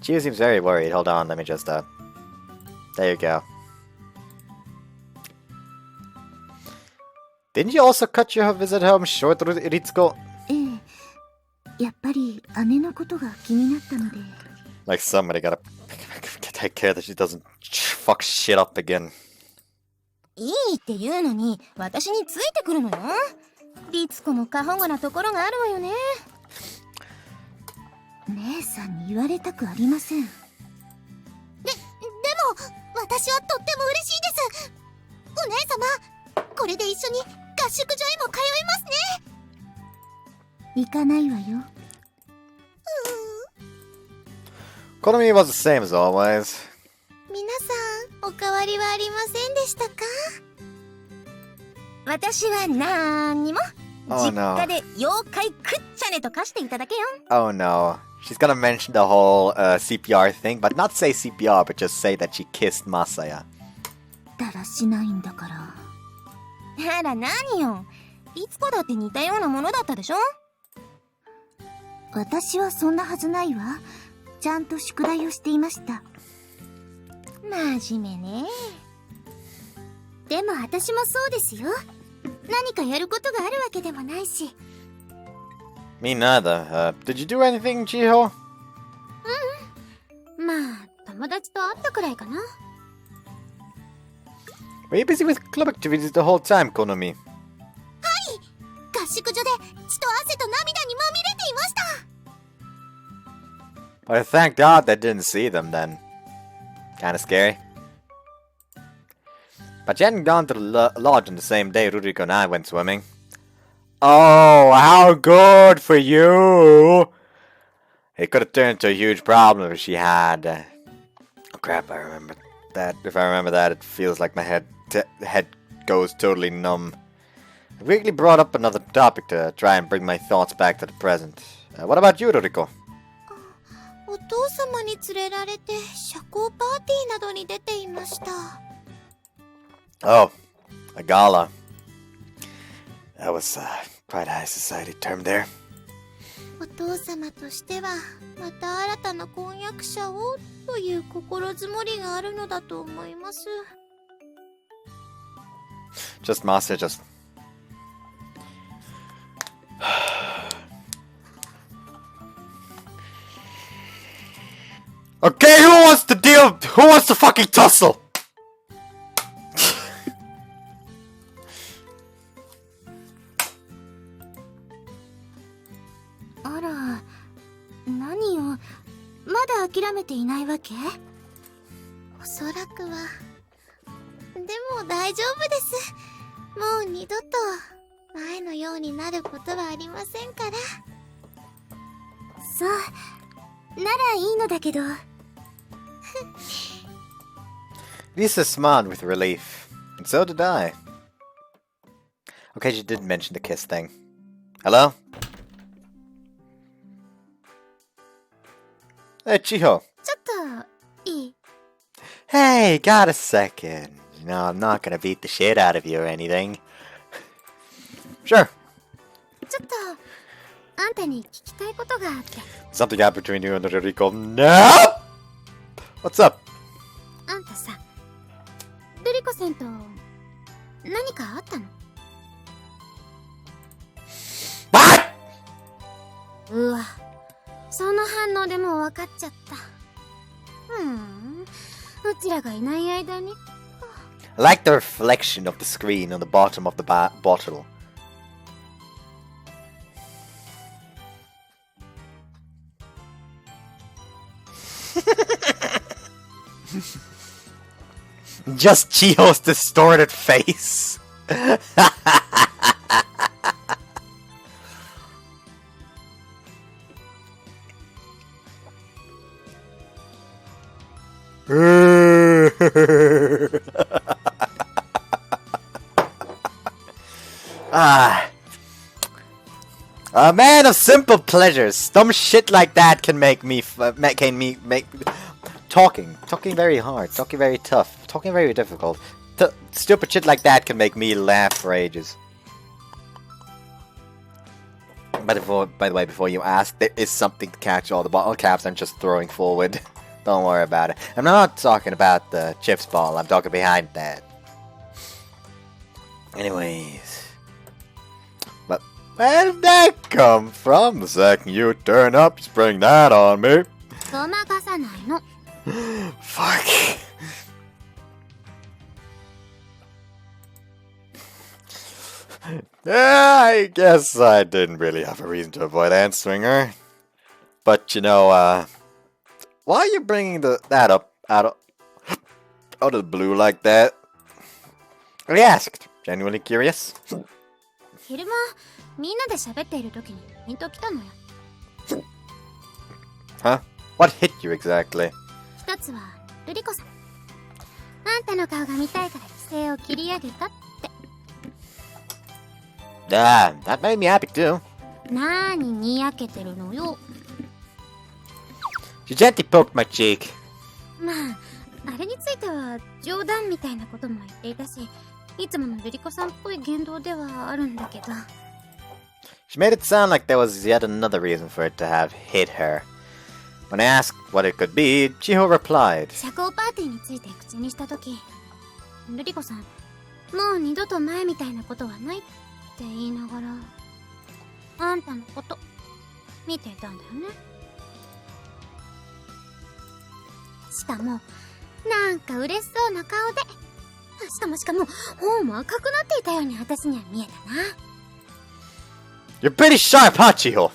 Chio seems very worried. Hold on, let me just, there you go. Didn't you also cut your visit home short, Ritsuko? ええ。やっぱり姉のことが気になったので。Like somebody gotta take care that she doesn't fuck shit up again. いいって言うのに私についてくるのよ。リツコも過保護なところがあるわよね。姉さんに言われたくありません。でも私はとっても嬉しいです。お姉様、これで一緒に合宿所へも通えますね。行かないわよ。Konami was the same as always. 皆さん、おかわりはありませんでしたか？私はなんにも。Oh 実 no. 家で妖怪クッチャネと化していただけよ。Oh no. She's gonna mention the whole CPR thing, but not say CPR, but just say that she kissed Masaya. だらしないんだから。あら何よ。いつこだって似たようなものだったでしょ？私はそんなはずないわ。ちゃんと宿題をしていました。真面目ね。でも私もそうですよ。何かやることがあるわけでもないし。Me neither. Did you do anything, Chiho? まあ、友達と会ったくらいかな。Were you busy with club activities the whole time, Konami? 合宿所で血と汗と涙にまみれていました。Well, thank God I didn't see them then. Kinda scary. But you hadn't gone to the lodge on the same day Ruriko and I went swimming. Oh, how good for you! It could have turned into a huge problem if she had. Oh crap, I remember that. If I remember that, it feels like my head goes totally numb. I quickly brought up another topic to try and bring my thoughts back to the present. What about you, Ruriko? お父様に連れられて社交パーティーなどに出ていました。Oh, a gala. That was quite a high society term there. お父様としてはまた新たな婚約者をという心づもりがあるのだと思います。Just Master, just... Okay, who wants to deal? Who wants to fucking tussle? あら、何よ、まだ諦めていないわけ？おそらくは。でも大丈夫です。もう二度と前のようになることはありませんから。そう、ならいいのだけど。Lisa smiled with relief, and so did I. Okay, she did mention the kiss thing. Hello? Hey, Chiho. ちょっといい？ Hey, got a second. You know, I'm not gonna beat the shit out of you or anything. Sure. ちょっとあんたに聞きたいことがあって。 Something happened between you and Ruriko. No! What's up? あんたさ、ルリコさんと何かあったの？ What? うわ、その反応でもう分かっちゃった。うちらがいない間に。 I like the reflection of the screen on the bottom of the bottle. Just Chiho's distorted face. A man of simple pleasures. Some shit like that can make me talking very hard, talking very tough, talking very difficult. Stupid shit like that can make me laugh for ages. By the way, before you ask, there is something to catch all the bottle caps I'm just throwing forward. Don't worry about it. I'm not talking about the chips ball, I'm talking behind that. Anyways, Where did that come from? The second you turn up, you spring that on me. ごまかさないの。 Fuck. Yeah, I guess I didn't really have a reason to avoid answering her. But you know, why are you bringing that up out of the blue like that? I asked, genuinely curious. 昼間、みんなで喋っている時にピンときたのよ。 Huh? What hit you exactly? 一つは、ルリコさん。あんたの顔が見たいから規制を切り上げたって。 Ah, that made me happy too. なーににやけてるのよ。 She gently poked my cheek. まあ、あれについては冗談みたいなことも言っていたし、いつものルリコさんっぽい言動ではあるんだけど。 She made it sound like there was yet another reason for it to have hit her. When I asked what it could be, Chiho replied. 社交パーティーについて口にしたとき、ルリコさん、もう二度と前みたいなことはないって言いながら、あんたのこと見ていたんだよね。しかも、なんか嬉しそうな顔で、しかも、頬も赤くなっていたように私には見えたな。 You're pretty sharp, huh, Chiho?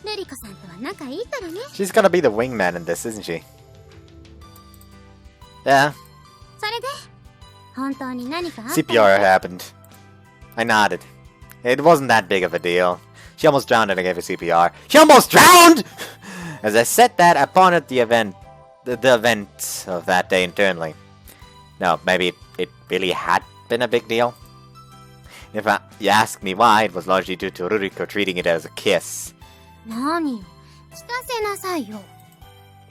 ルリコさんとは仲いいからね。 She's gonna be the wingman in this, isn't she? Yeah. それで、本当に何かあった CPR happened. I nodded. It wasn't that big of a deal. She almost drowned and I gave her CPR. She almost drowned! As I said that, I pondered the events of that day internally. No, maybe it really had been a big deal. If you ask me why, it was largely due to Ruriko treating it as a kiss. 何よ、聞かせなさいよ。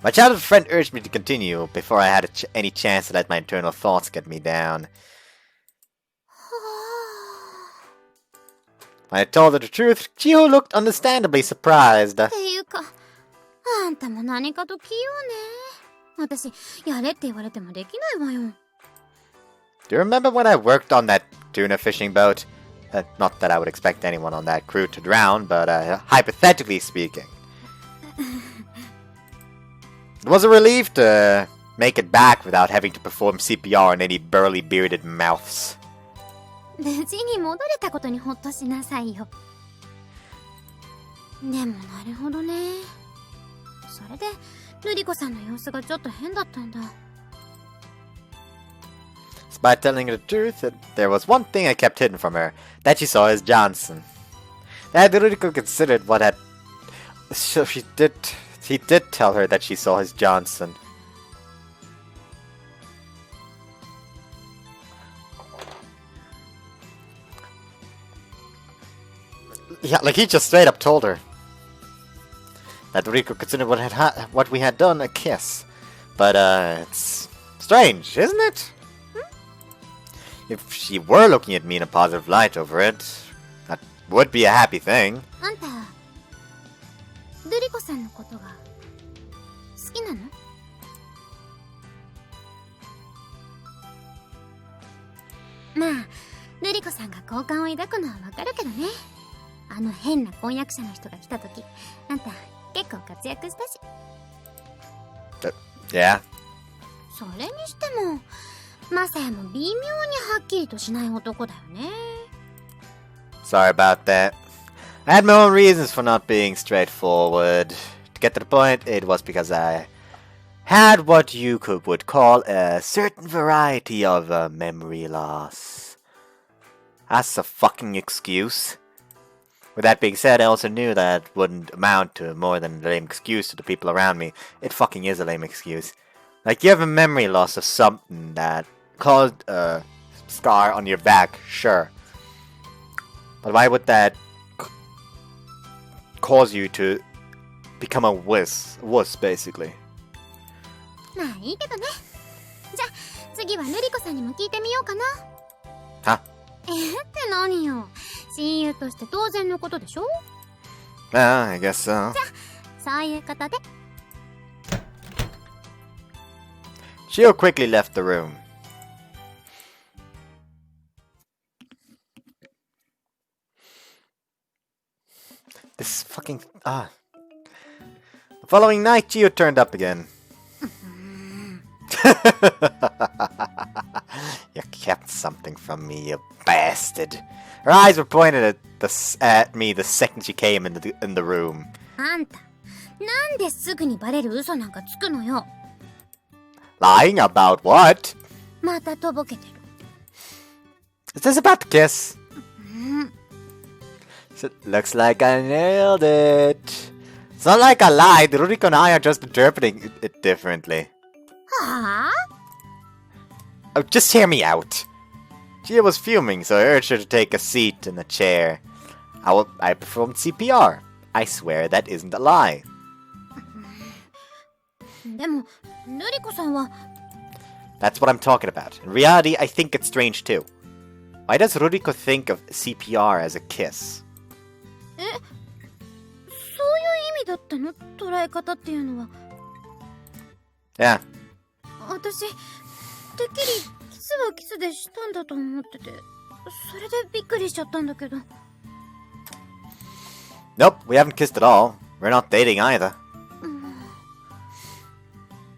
My childhood friend urged me to continue before I had any chance to let my internal thoughts get me down. When I told her the truth, Chiho looked understandably surprised. っていうか、あんたも何かと器用ね。私、やれって言われてもできないわよ。 Do you remember when I worked on that tuna fishing boat? Not that I would expect anyone on that crew to drown, but hypothetically speaking. It was a relief to make it back without having to perform CPR on any burly bearded mouths. 無事に戻れたことにほっとしなさいよ。でもなるほどね。それで、ルリコさんの様子がちょっと変だったんだ。 Despite telling her the truth, there was one thing I kept hidden from her, that she saw his Johnson. That Ruriko considered what had... So he did tell her that she saw his Johnson. Yeah, like he just straight up told her that Ruriko considered what we had done a kiss. But it's strange, isn't it? If she were looking at me in a positive light over it, that would be a happy thing. あんた、ルリコさんのことが好きなの？まあ、ルリコさんが好感を抱くのはわかるけどね。あの変な婚約者の人が来た時、あんた結構活躍したし。Yeah. それにしても、マサヤも微妙にはっきりとしない男だよね。 Sorry about that. I had my own reasons for not being straightforward. To get to the point, it was because I had what you would call a certain variety of memory loss. That's a fucking excuse. With that being said, I also knew that wouldn't amount to more than a lame excuse to the people around me. It fucking is a lame excuse. Like, you have a memory loss of something that caused a scar on your back, sure. But why would that cause you to become a wuss, basically? まあいいけどね。じゃあ次はルリコさんにも聞いてみようかな。は？って何よ。親友として当然のことでしょ？ I guess so. そういうことで。 Shio quickly left the room. This fucking... The following night, Gio turned up again. You kept something from me, you bastard. Her eyes were pointed at me the second she came in the room. あんた、なんですぐにバレる嘘なんかつくのよ。Lying about what? またとぼけてる。Is this about the kiss? So it looks like I nailed it. It's not like I lied. Ruriko and I are just interpreting it differently. はぁ Oh, just hear me out. Gia was fuming, so I urged her to take a seat in a chair. I performed CPR. I swear that isn't a lie. でも、ルリコさんは That's what I'm talking about. In reality, I think it's strange too. Why does Ruriko think of CPR as a kiss? そういう意味だったの？捉え方っていうのは。Yeah. 私、てっきりキスはキスでしたんだと思ってて、それでびっくりしちゃったんだけど。Nope, we haven't kissed at all. We're not dating either.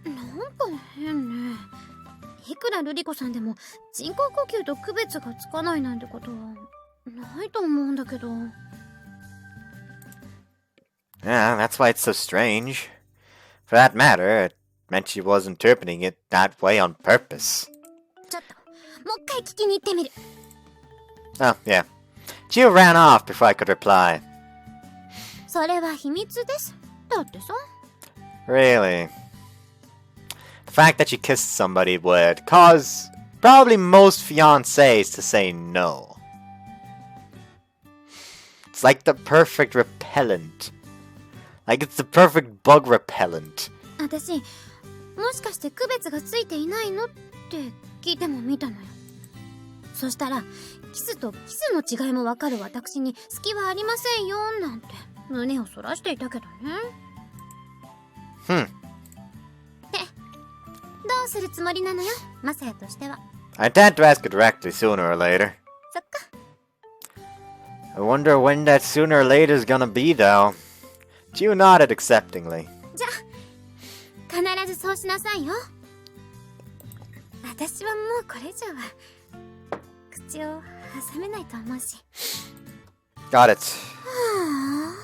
なんか変ね。いくらルリコさんでも人工呼吸と区別がつかないなんてことはないと思うんだけど。Yeah, that's why it's so strange. For that matter, it meant she was interpreting it that way on purpose. ちょっと、もう一回聞きに行ってみる。Oh, yeah. Gio ran off before I could reply. それは秘密です。だってさ。Really? The fact that she kissed somebody would cause probably most fiancés to say no. It's like the perfect repellent. Like it's the perfect bug repellent. 私、もしかして区別がついていないのって聞いてもみたのよ。そしたら、キスとキスの違いもわかる私に隙はありませんよなんて胸をそらしていたけどね。で、どうするつもりなのよ、マサヤとしては。I intend to ask her directly sooner or later. そっか。I wonder when that sooner or later is gonna be, though. Gio nodded acceptingly. じゃあ、必ずそうしなさいよ。私はもうこれ以上は口を挟めないと思うし。Got it. はあ、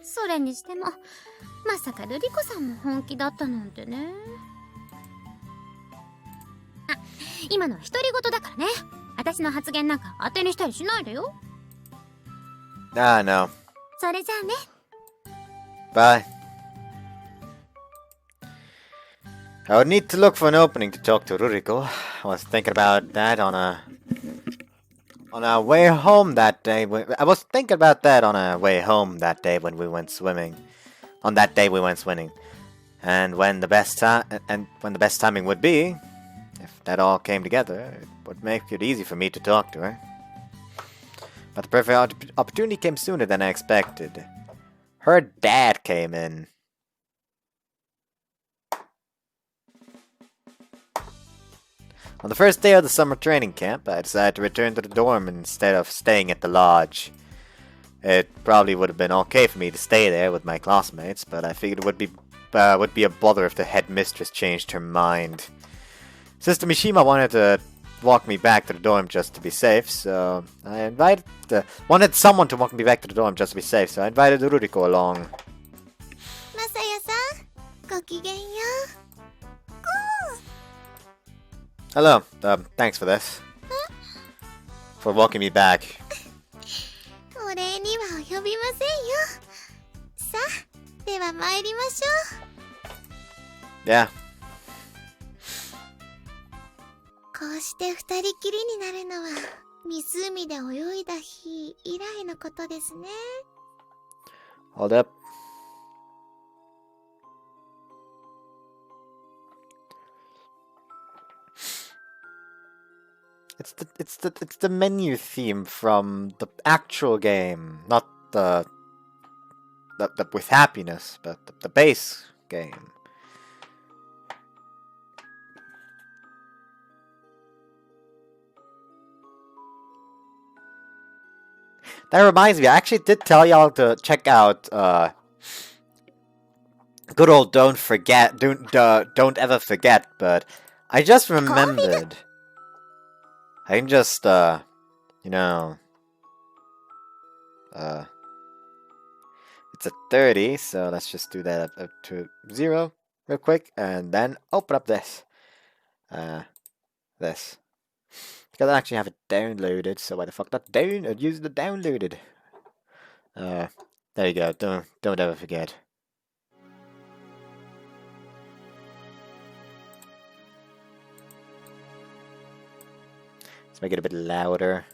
それにしてもまさかルリコさんも本気だったなんてね。あ、今のは独り言だからね。私の発言なんか当てにしたりしないでよ。No. それじゃあね。Bye. I would need to look for an opening to talk to Ruriko. I was thinking about that on our way home that day. I was thinking about that on our way home that day when we went swimming. On that day we went swimming, and when the best timing would be, if that all came together, it would make it easy for me to talk to her. But the perfect opportunity came sooner than I expected. Her dad came in. On the first day of the summer training camp, I decided to return to the dorm instead of staying at the lodge. It probably would have been okay for me to stay there with my classmates, but I figured it would be a bother if the headmistress changed her mind. Sister Mishima wanted to walk me back to the dorm just to be safe, so I wanted someone to walk me back to the dorm just to be safe, so I invited Ruriko along. マサヤさん、ごきげんよう。Hello, thanks for this. For walking me back. お礼には及びませんよ。さあ、では参りましょう。Yeah. こうして二人きりになるのは湖で泳いだ日以来のことですね。Hold up. It's the menu theme from the actual game, not the with happiness, but the base game. That reminds me, I actually did tell y'all to check out good old don't ever forget, but I just remembered. I can just you know, it's a 30, so let's just do that up to 0 real quick, and then open up this. This. Because I actually have it downloaded, so why the fuck not use the downloaded? There you go, don't ever forget. Let's make it a bit louder.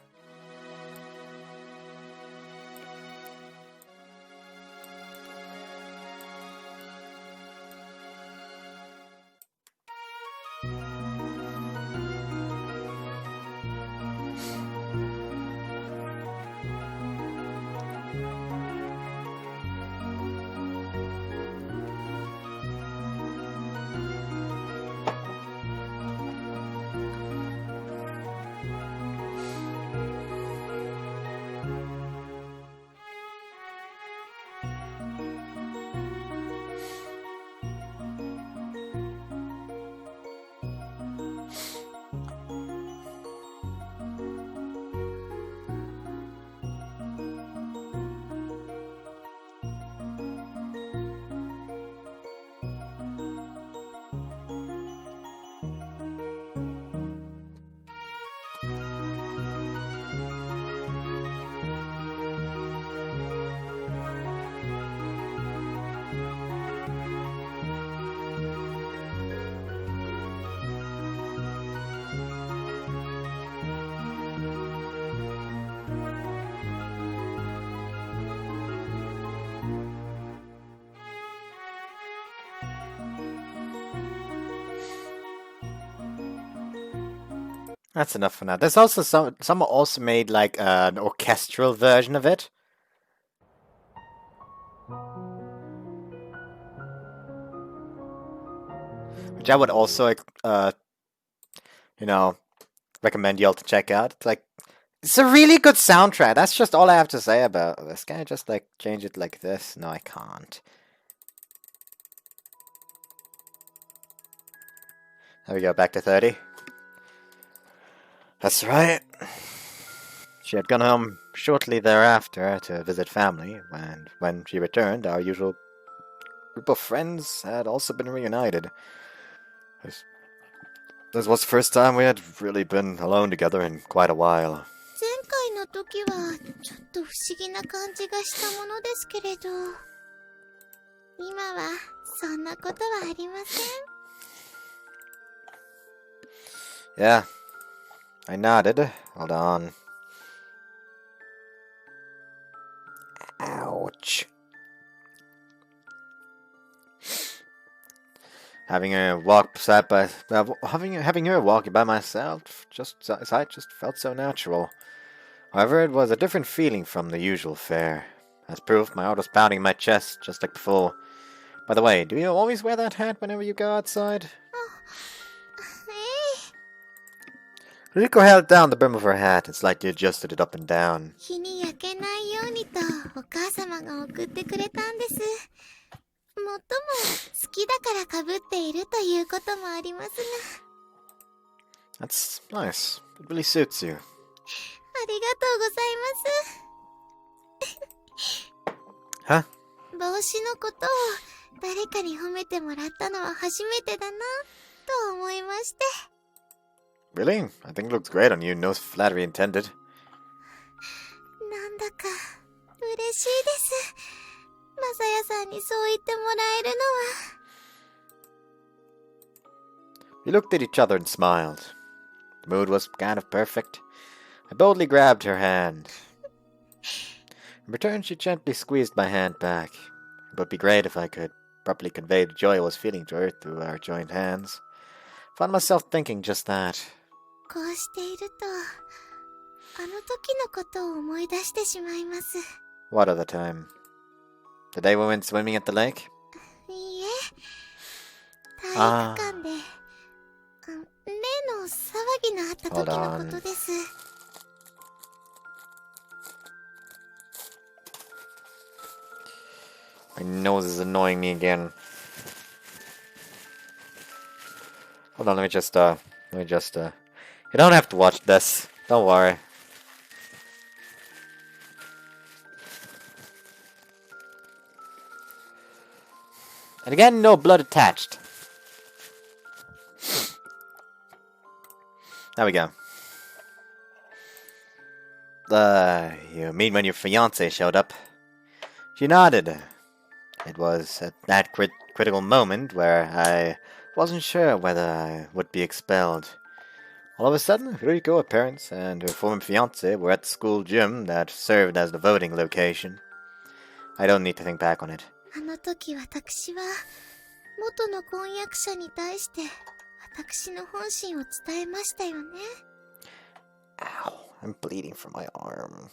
That's enough for now. There's also someone also made like an orchestral version of it. Which I would also you know, recommend y'all to check out. It's a really good soundtrack. That's just all I have to say about this. Can I just like change it like this? No, I can't. There we go, back to 30. That's right. She had gone home shortly thereafter to visit family, and when she returned, our usual group of friends had also been reunited. This was the first time we had really been alone together in quite a while. 前回の時はちょっと不思議な感じがしたものですけれど、今はそんなことはありません。Yeah, I nodded. Hold on. Ouch. Having her walk having her walk by myself just felt so natural. However, it was a different feeling from the usual fare. As proof, my heart was pounding in my chest just like before. By the way, do you always wear that hat whenever you go outside? Ruriko held down the brim of her hat and slightly adjusted it up and down. 日に焼けないようにとお母様が送ってくれたんです。もっとも好きだから被っているということもありますが。That's nice. It really suits you. ありがとうございます。Huh? 帽子のことを誰かに褒めてもらったのは初めてだなと思いまして。Really? I think it looks great on you. No flattery intended. なんだか嬉しいです。マサヤさんにそう言ってもらえるのは。We looked at each other and smiled. The mood was kind of perfect. I boldly grabbed her hand. In return, she gently squeezed my hand back. It would be great if I could properly convey the joy I was feeling to her through our joined hands. I found myself thinking just that. こうしていると、あの時のことを思い出してしまいます。What other time? The day we went swimming at the lake? いいえ、体育館で、例の騒ぎのあった時のことです。My nose is annoying me again. Hold on, let me just, you don't have to watch this. Don't worry. And again, no blood attached. There we go. You mean when your fiancé showed up? She nodded. It was at that critical moment where I wasn't sure whether I would be expelled. All of a sudden, Ruriko, her parents, and her former fiancé were at the school gym that served as the voting location. I don't need to think back on it. あの時私は元の婚約者に対して私の本心を伝えましたよね。 Ow, I'm bleeding from my arm.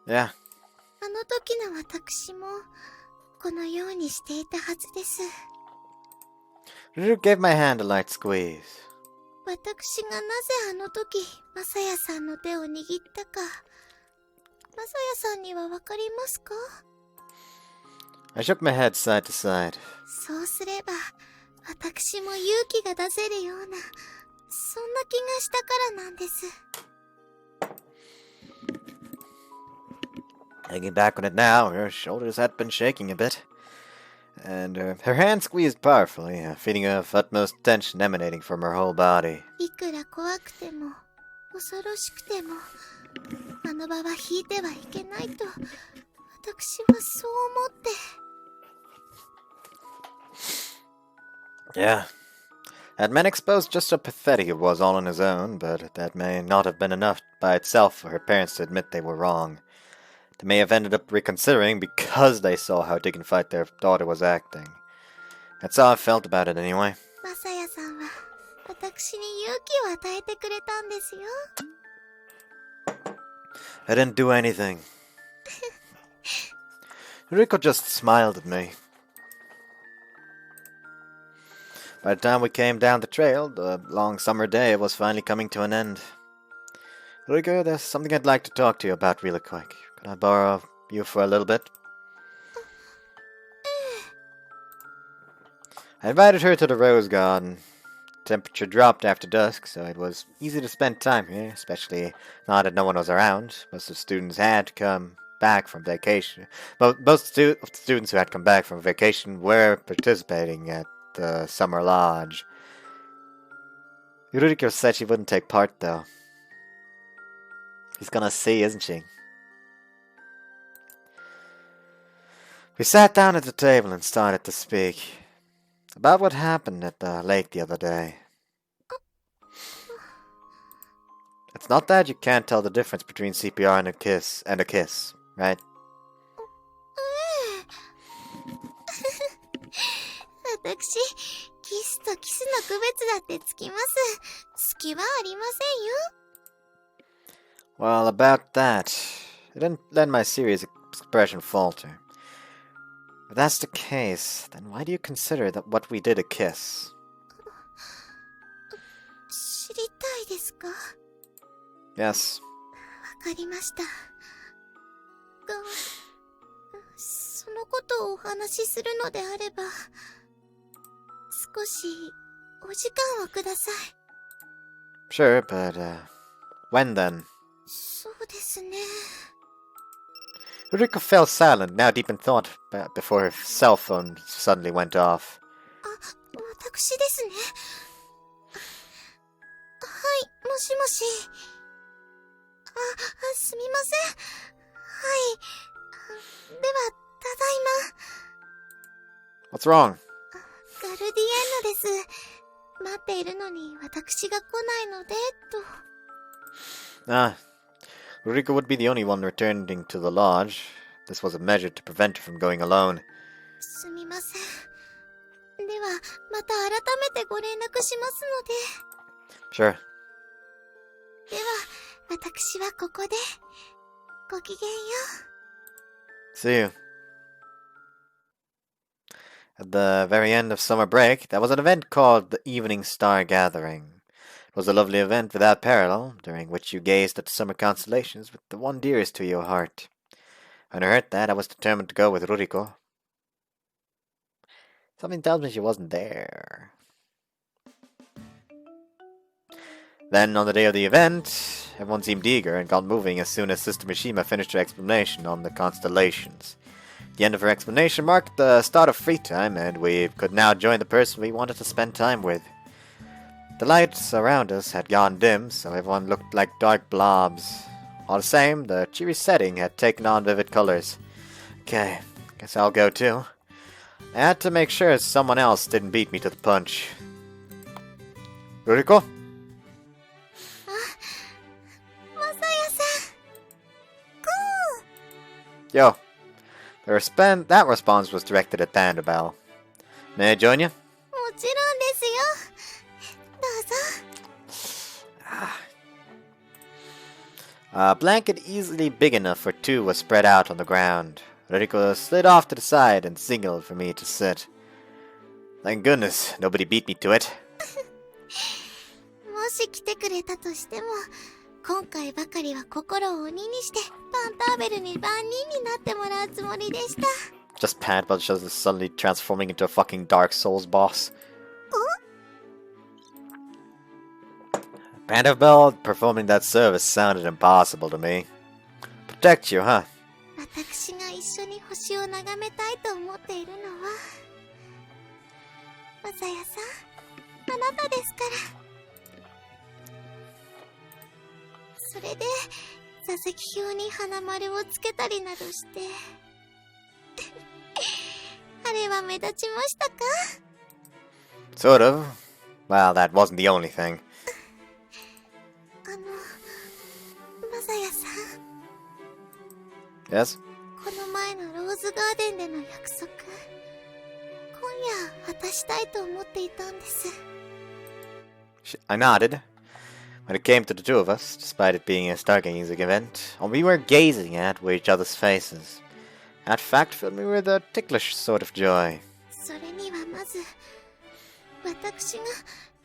Yeah. あの時の私もこのようにしていたはずです。 Ruru gave my hand a light squeeze. 私がなぜあの時マサヤさんの手を握ったか、マサヤさんにはわかりますか？ I shook my head side to side. そうすれば私も勇気が出せるような、そんな気がしたからなんです。 Thinking back on it now, her shoulders had been shaking a bit, and her hand squeezed powerfully, a feeling of utmost tension emanating from her whole body. いくら怖くても恐ろしくてもあの場は引いてはいけないと私はそう思って。 Yeah. That man exposed just how pathetic it was all on his own, but that may not have been enough by itself for her parents to admit they were wrong. They may have ended up reconsidering because they saw how dignified their daughter was acting. That's how I felt about it anyway. マサヤさんは私に勇気を与えてくれたんですよ。 I didn't do anything. Ruriko just smiled at me. By the time we came down the trail, the long summer day was finally coming to an end. Ruriko, there's something I'd like to talk to you about really quick. Can I borrow you for a little bit? I invited her to the rose garden. Temperature dropped after dusk, so it was easy to spend time here, especially now that no one was around. Most of the students had come back from vacation. Most of the students who had come back from vacation were participating at the summer lodge. Ruriko said she wouldn't take part, though. He's gonna see, isn't she? We sat down at the table and started to speak about what happened at the lake the other day. It's not that you can't tell the difference between CPR and a kiss, right? 私、キスとキスの区別だってつきます。隙はありませんよ。 Well, about that, I didn't let my serious expression falter. If that's the case, then why do you consider that what we did a kiss? 知りたいですか？ Yes. わかりました。が、そのことをお話しするのであれば、少しお時間をください。 Sure, but, when then? そうですね。 Ruriko fell silent, now deep in thought, before her cell phone suddenly went off. 私ですね。はい、もしもし。すみません。はい。では、ただいま。 What's wrong? ガルディエンヌです。待っているのに私が来ないので、と。Ah, Ruriko would be the only one returning to the lodge. This was a measure to prevent her from going alone. すみません。では、また改めてご連絡しますので。 Sure. では、私はここで。ごきげんよう。 See you. At the very end of summer break, there was an event called the Evening Star Gathering. It was a lovely event without parallel, during which you gazed at the summer constellations with the one dearest to your heart. When I heard that, I was determined to go with Ruriko. Something tells me she wasn't there. Then, on the day of the event, everyone seemed eager and got moving as soon as Sister Mishima finished her explanation on the constellations. The end of her explanation marked the start of free time, and we could now join the person we wanted to spend time with. The lights around us had gone dim, so everyone looked like dark blobs. All the same, the cheery setting had taken on vivid colors. Okay, guess I'll go too. I had to make sure someone else didn't beat me to the punch. Ruriko? Masaya-san! Cool! Yo. That response was directed at Panda Bell. May I join you? もちろんですよ。どうぞ。A blanket easily big enough for two was spread out on the ground. Ruriko slid off to the side and signaled for me to sit. Thank goodness, nobody beat me to it. もし来てくれたとしても、今回ばかりは心を鬼にしてパンターベルに万人になってもらうつもりでした。Just Panda just suddenly transforming into a fucking Dark Souls boss. Panda Bell performing that service sounded impossible to me. Protect you, huh? 私が一緒に星を眺めたいと思っているのは、マサヤさん、あなたですから。それで座席表に花丸をつけたりなどしてあれは目立ちましたか？ Sort of. Well, that wasn't the only thing. マサヤさん。 Yes? この前のローズガーデンでの約束、今夜果たしたいと思っていたんです。I nodded. When it came to the two of us, despite it being a stargazing event, all we were gazing at were each other's faces. That fact filled me with a ticklish sort of joy. それにはまず、私が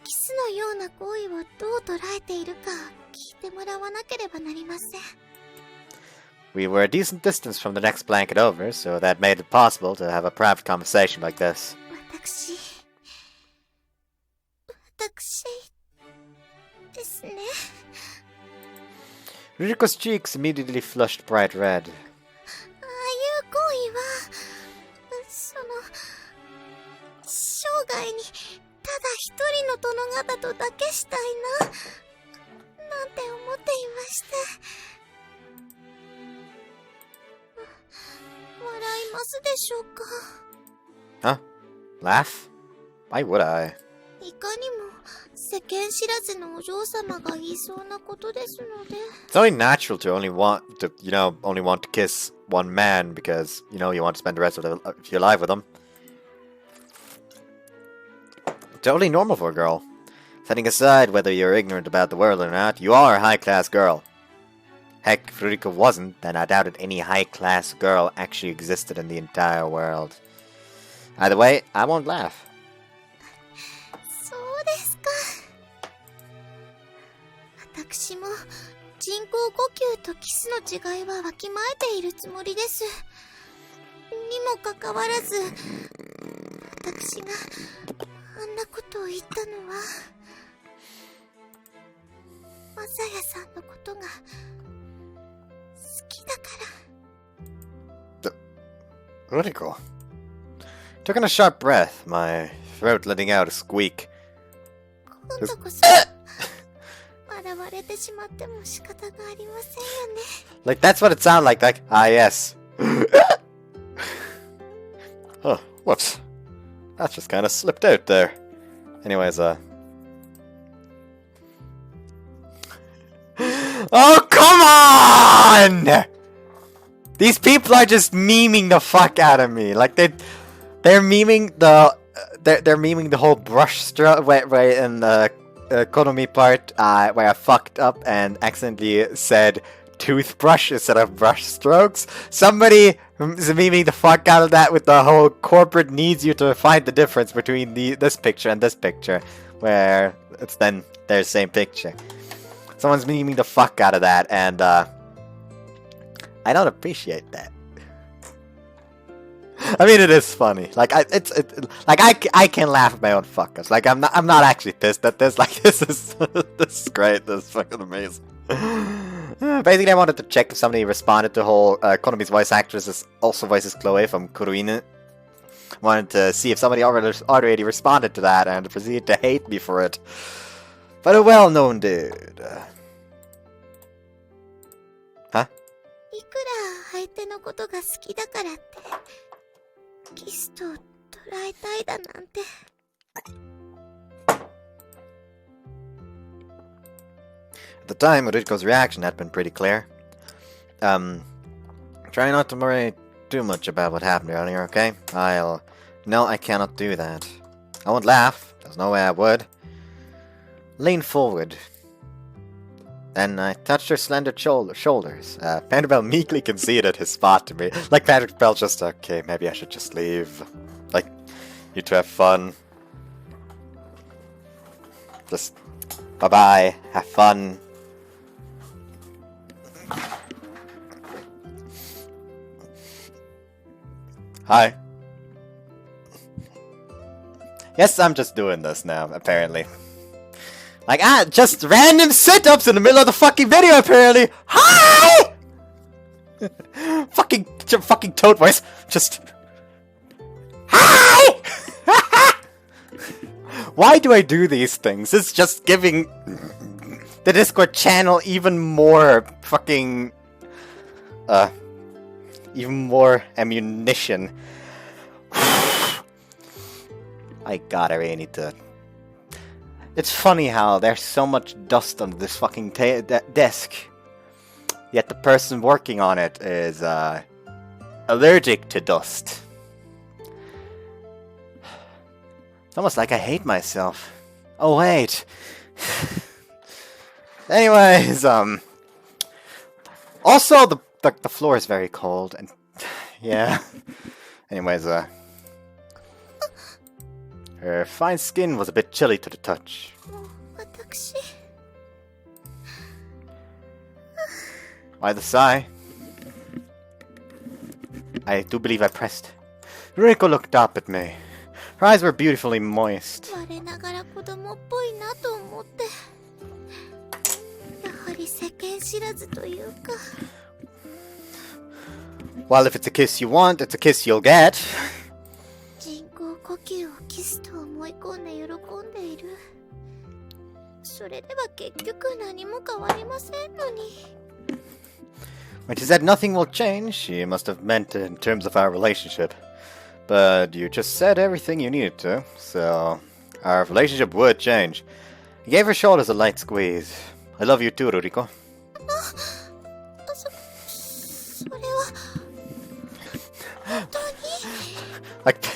キスのような行為をどう捉えているか聞いてもらわなければなりません。We were a decent distance from the next blanket over, so that made it possible to have a private conversation like this. 私ですね。Ruriko's cheeks immediately flushed bright red. ああいう行為は、生涯にただ一人の殿方とだけしたいな、なんて思っていまして。笑いますでしょうか？ Huh? Laugh? Why would I? いかにも世間知らずのお嬢様が言いそうなことですので。 It's only natural to only want to kiss one man because, you want to spend the rest of your life with him. Totally normal for a girl. Setting aside whether you're ignorant about the world or not, you are a high-class girl. Heck, if Ruriko wasn't, then I doubted any high-class girl actually existed in the entire world. Either way, I won't laugh. そうですか。私も人工呼吸とキスの違いはわきまえているつもりです。にもかかわらず、私があんなことを言ったのは、マサヤさんのことが好きだから。Ruriko. Took in a sharp breath, my throat letting out a squeak. 今度こそ笑われてしまっても仕方がありませんよね。Like, that's what it sounded like. Like, ah, yes. Oh, whoops. That just kind of slipped out there. Anyways, Oh, come on! These people are just memeing the fuck out of me. Like, they're memeing the... They're memeing the whole brush stroke where in the Konomi part where I fucked up and accidentally said toothbrush instead of brush strokes. Somebody is memeing the fuck out of that with the whole corporate needs you to find the difference between this picture and this picture. where it's then their same picture. Someone's memeing the fuck out of that, and I don't appreciate that. I mean, it is funny. Like I can laugh at my own fuck ups. Like I'm not actually pissed at this. Like this is great. This is fucking amazing. Basically, I wanted to check if somebody responded to the whole Konomi's voice actress also voices Chloe from Kuruine. Wanted to see if somebody already responded to that and proceeded to hate me for it. But a well-known dude. Huh? いくら相手のことが好きだからって、キスと捉えたいだなんて。At the time, Ruriko's reaction had been pretty clear. Try not to worry too much about what happened earlier, okay? No, I cannot do that. I won't laugh. There's no way I would. Lean forward. Then I touched her slender shoulders. Vanderbilt meekly conceded his spot to me. Like, Vanderbilt just, okay, maybe I should just leave. Like, you two have fun. Just, bye-bye. Have fun. Hi. Yes, I'm just doing this now, apparently. Like, just random sit-ups in the middle of the fucking video, apparently! Hi! fucking toad voice. Just... Hi! Why do I do these things? It's just giving the Discord channel even more fucking... even more ammunition. I really need to... It's funny how there's so much dust on this fucking desk, yet the person working on it is allergic to dust. It's almost like I hate myself. Oh wait. Anyways, also the floor is very cold, and yeah. Anyways, her fine skin was a bit chilly to the touch. 私 Why the sigh? I do believe I pressed. Ruriko looked up at me. Her eyes were beautifully moist. 我ながら子供っぽいなと思って。やはり世間知らずというか。Well, if it's a kiss you want, it's a kiss you'll get. 人工呼吸をキスと思い込んで喜んでいる。それでは結局何も変わりませんのに。When she said nothing will change, she must have meant in terms of our relationship. But you just said everything you needed to, so our relationship would change. He gave her shoulders a light squeeze. I love you too, Ruriko. それは本当に Like,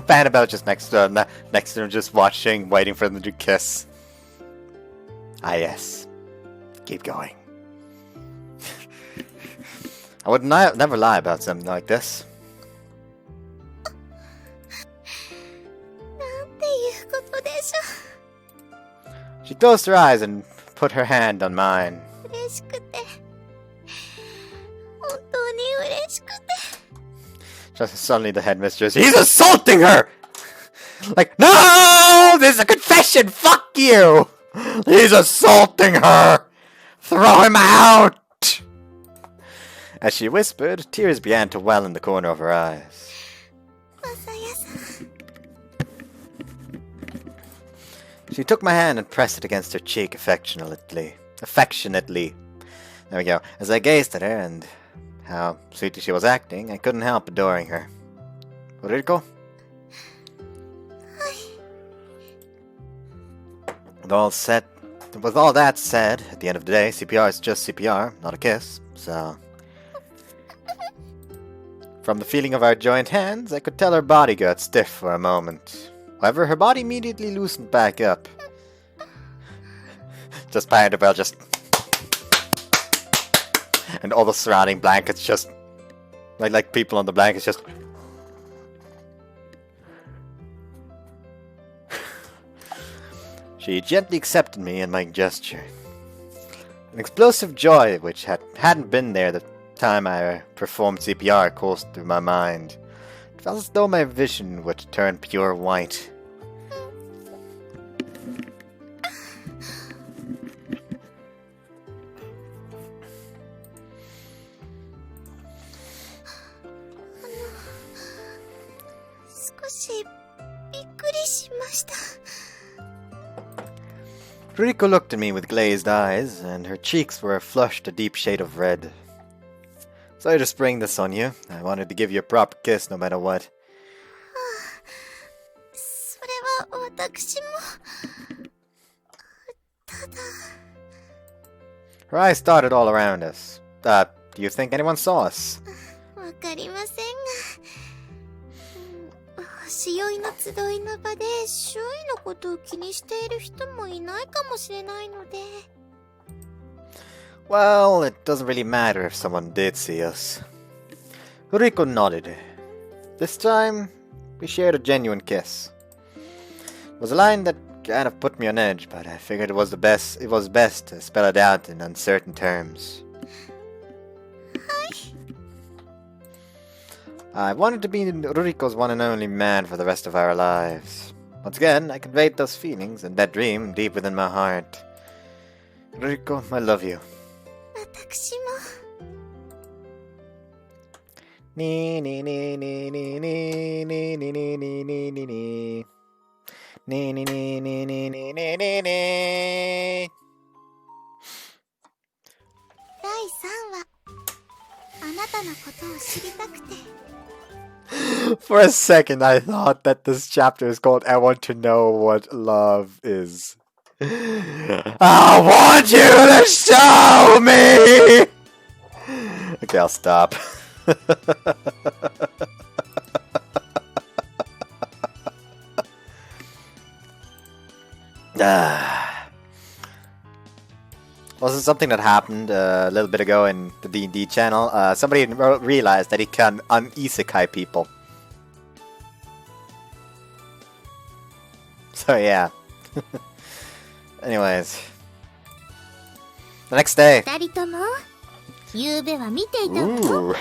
Annabelle just next to him, just watching, waiting for them to kiss. Ah, yes. Keep going. I would never lie about something like this. なんていうことでし She closed her eyes and put her hand on mine. ょう。嬉しくて。本当に嬉しくて。 Just suddenly the headmistress, he's assaulting her! Like, no! There's a confession! Fuck you! He's assaulting her! Throw him out! As she whispered, tears began to well in the corner of her eyes. マサヤさん。 She took my hand and pressed it against her cheek affectionately. There we go. As I gazed at her and how sweetly she was acting, I couldn't help adoring her. Ruriko? With all that said, at the end of the day, CPR is just CPR, not a kiss, so... From the feeling of our joined hands, I could tell her body got stiff for a moment. However, her body immediately loosened back up. Just Annabelle, just... And all the surrounding blankets just... Like people on the blankets just... She gently accepted me and my gesture. An explosive joy which hadn't been there the time I performed CPR coursed through my mind. It felt as though my vision would turn pure white. Ruriko looked at me with glazed eyes, and her cheeks were flushed a deep shade of red. Sorry to spring this on you. I wanted to give you a proper kiss no matter what. Her eyes darted all around us. Do you think anyone saw us? わかりませんが、星酔いの集いの場で周囲のことを気にしている人もいないかもしれないので。Well, it doesn't really matter if someone did see us. Ruriko nodded. This time, we shared a genuine kiss. It was a line that kind of put me on edge, but I figured it was best to spell it out in uncertain terms. I wanted to be Ruriko's one and only man for the rest of our lives. Once again, I conveyed those feelings and that dream deep within my heart. Ruriko, I love you. 私も。Nee nee nee nee nee nee nee nee nee nee nee nee nee. Nee nee nee nee nee nee nee nee nee. 第3話。あなたのことを知りたくて。For a second, I thought that this chapter is called I Want to Know What Love Is. I want you to show me! Okay, I'll stop. Also, something that happened a little bit ago in the D&D channel. Somebody realized that he can un-isekai people. So yeah. Anyways. The next day. 二人とも、ゆうべは見ていたの？ Ooh.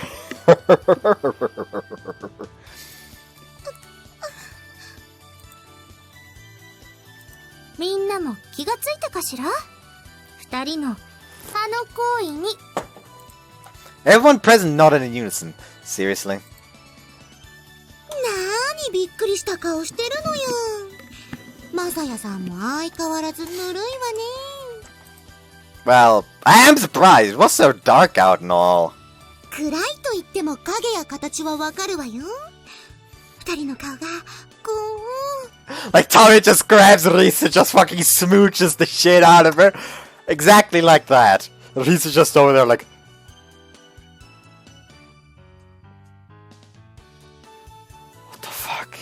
みんなも気がついたかしら？二人のあの行為に。 Everyone present nodded in unison. Seriously? なーにびっくりした顔してるのよ。マサヤさんも相変わらずぬるいわね。Well, I am surprised. It was so dark out and all. 暗いと言っても影や形はわかるわよ。二人の顔がこう。 Like Tommy just grabs Risa, just fucking smooches the shit out of her. Exactly like that. Risa's just over there like... What the fuck?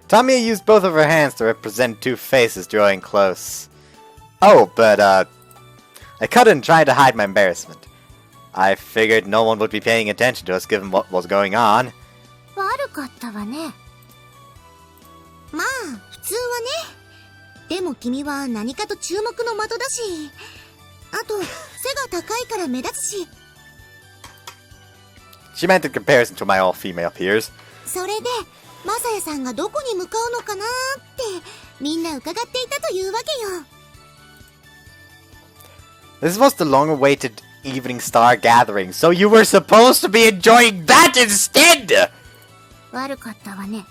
Tamiya used both of her hands to represent two faces drawing close. Oh, but I couldn't try to hide my embarrassment. I figured no one would be paying attention to us given what was going on. 悪かったわね。まあ、普通はね。でも君は何かと注目の的だし、あと背が高いから目立つし。She meant in comparison to my all-female peers. それで、マサヤさんがどこに向かうのかなーってみんな伺っていたというわけよ。This was the long-awaited Evening Star Gathering, so you were supposed to be enjoying that instead! 悪かったわね。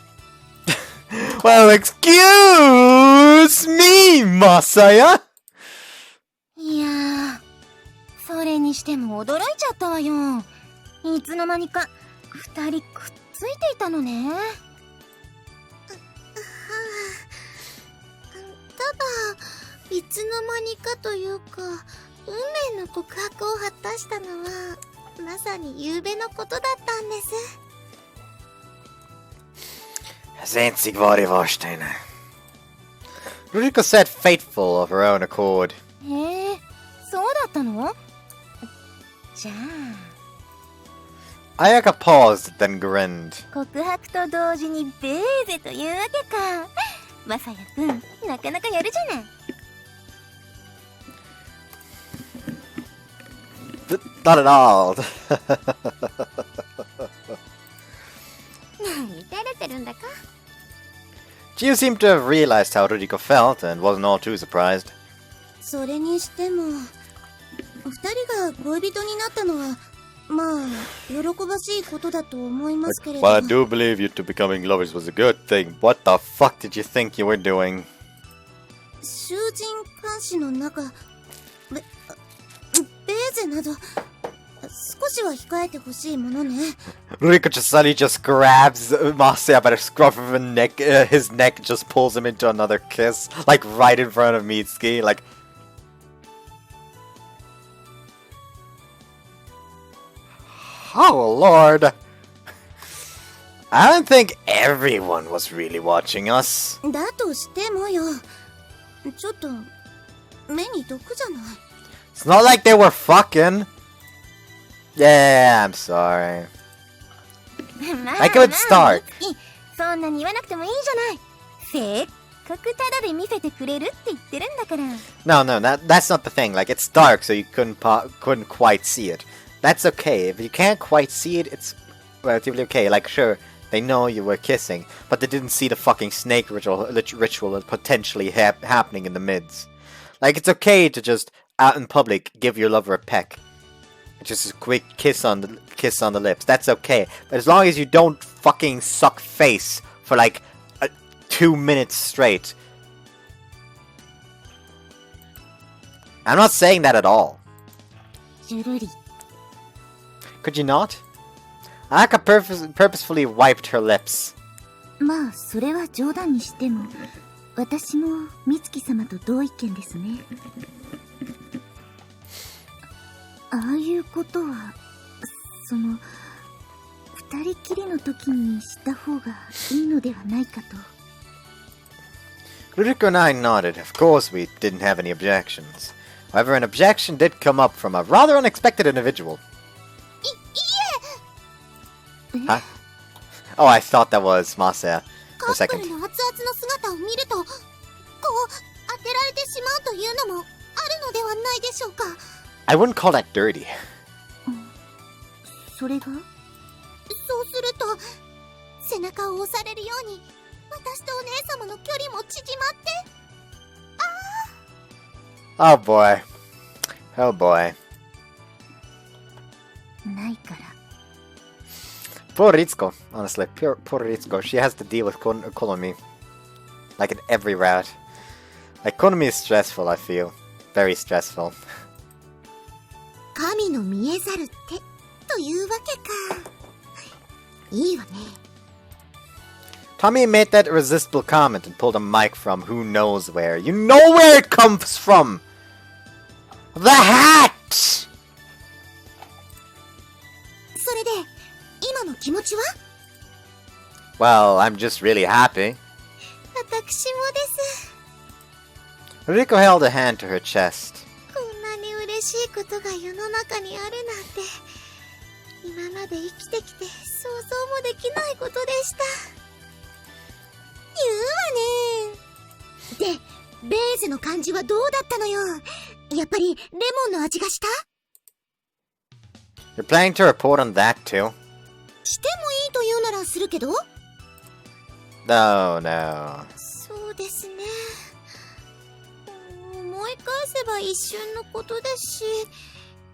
Well, excuse me, Masaya! いやー、それにしても驚いちゃったわよ。いつの間にか二人くっついていたのね。ただ、いつの間にかというか、運命の告白を果たしたのは、まさに夕べのことだったんです。Das einzig wahre Wahrsteine. Ruriko said fateful of her own accord. へえ、そうだったの？じゃあ。Ayaka paused, then grinned. 告白と同時にベーゼというわけか。まさやくん、なかなかやるじゃない。Not at all. 何照れてるんだか。 You seem to have realized how Ruriko felt and wasn't all too surprised. それにしても、二人が恋人になったのは、まあ、喜ばしいことだと思いますけれど。 Well, I do believe you two becoming lovers was a good thing. What the fuck did you think you were doing? 囚人監視の中、ベーゼなど、少しは控えてほしいものね。Ruriko just suddenly just grabs Masaya by the scruff of his neck, just pulls him into another kiss, like right in front of Mitsuki, like. Oh lord. I don't think everyone was really watching us. だとしてもよ。ちょっと、目に毒じゃない。It's not like they were fucking. Yeah, I'm sorry. I could start. そんなに言わなくてもいいじゃない。せっかくただで見せてくれるって言ってるんだから。No, that's not the thing. Like, it's dark, so you couldn't quite see it. That's okay. If you can't quite see it, it's relatively okay. Like, sure, they know you were kissing, but they didn't see the fucking snake ritual potentially happening in the mids. Like, it's okay to just, out in public, give your lover a peck. Just a quick kiss on the lips. That's okay. But as long as you don't fucking suck face for like 2 minutes straight. I'm not saying that at all. Could you not? Anaka purposefully wiped her lips. まあ、それは冗談にしても、私も美月様と同意見ですね。ああいうことは、その、二人きりの時にした方がいいのではないかと。Ruriko and I nodded. Of course we didn't have any objections. However, an objection did come up from a rather unexpected individual. Huh? Oh, I thought that was Masaya for a second. カップルの熱々の姿を見ると、こう、当てられてしまうというのもあるのではないでしょうか。I wouldn't call that dirty. それが？そうすると、背中を押されるように、私とお姉様の距離も縮まって、Oh boy. Oh boy. ないから。Poor Ritsuko, honestly. Poor Ritsuko. She has to deal with Konomi. Like in every route. Like, Konomi is stressful, I feel. Very stressful. 神の見えざる手というわけか。いいわね。Tommy made that irresistible comment and pulled a mic from who knows where. You know where it comes from! The hat! それで、今の気持ちは？ Well, I'm just really happy. 私もです。 Ruriko held a hand to her chest. こんなに嬉しいことが世の中にあるなんて、今まで生きてきて想像もできないことでした。言うわね。で、ベーゼの感じはどうだったのよ。やっぱりレモンの味がした？ You're planning to report on that too? してもいいというならするけど。 No, no. そうですね。思い返せば一瞬のことですし、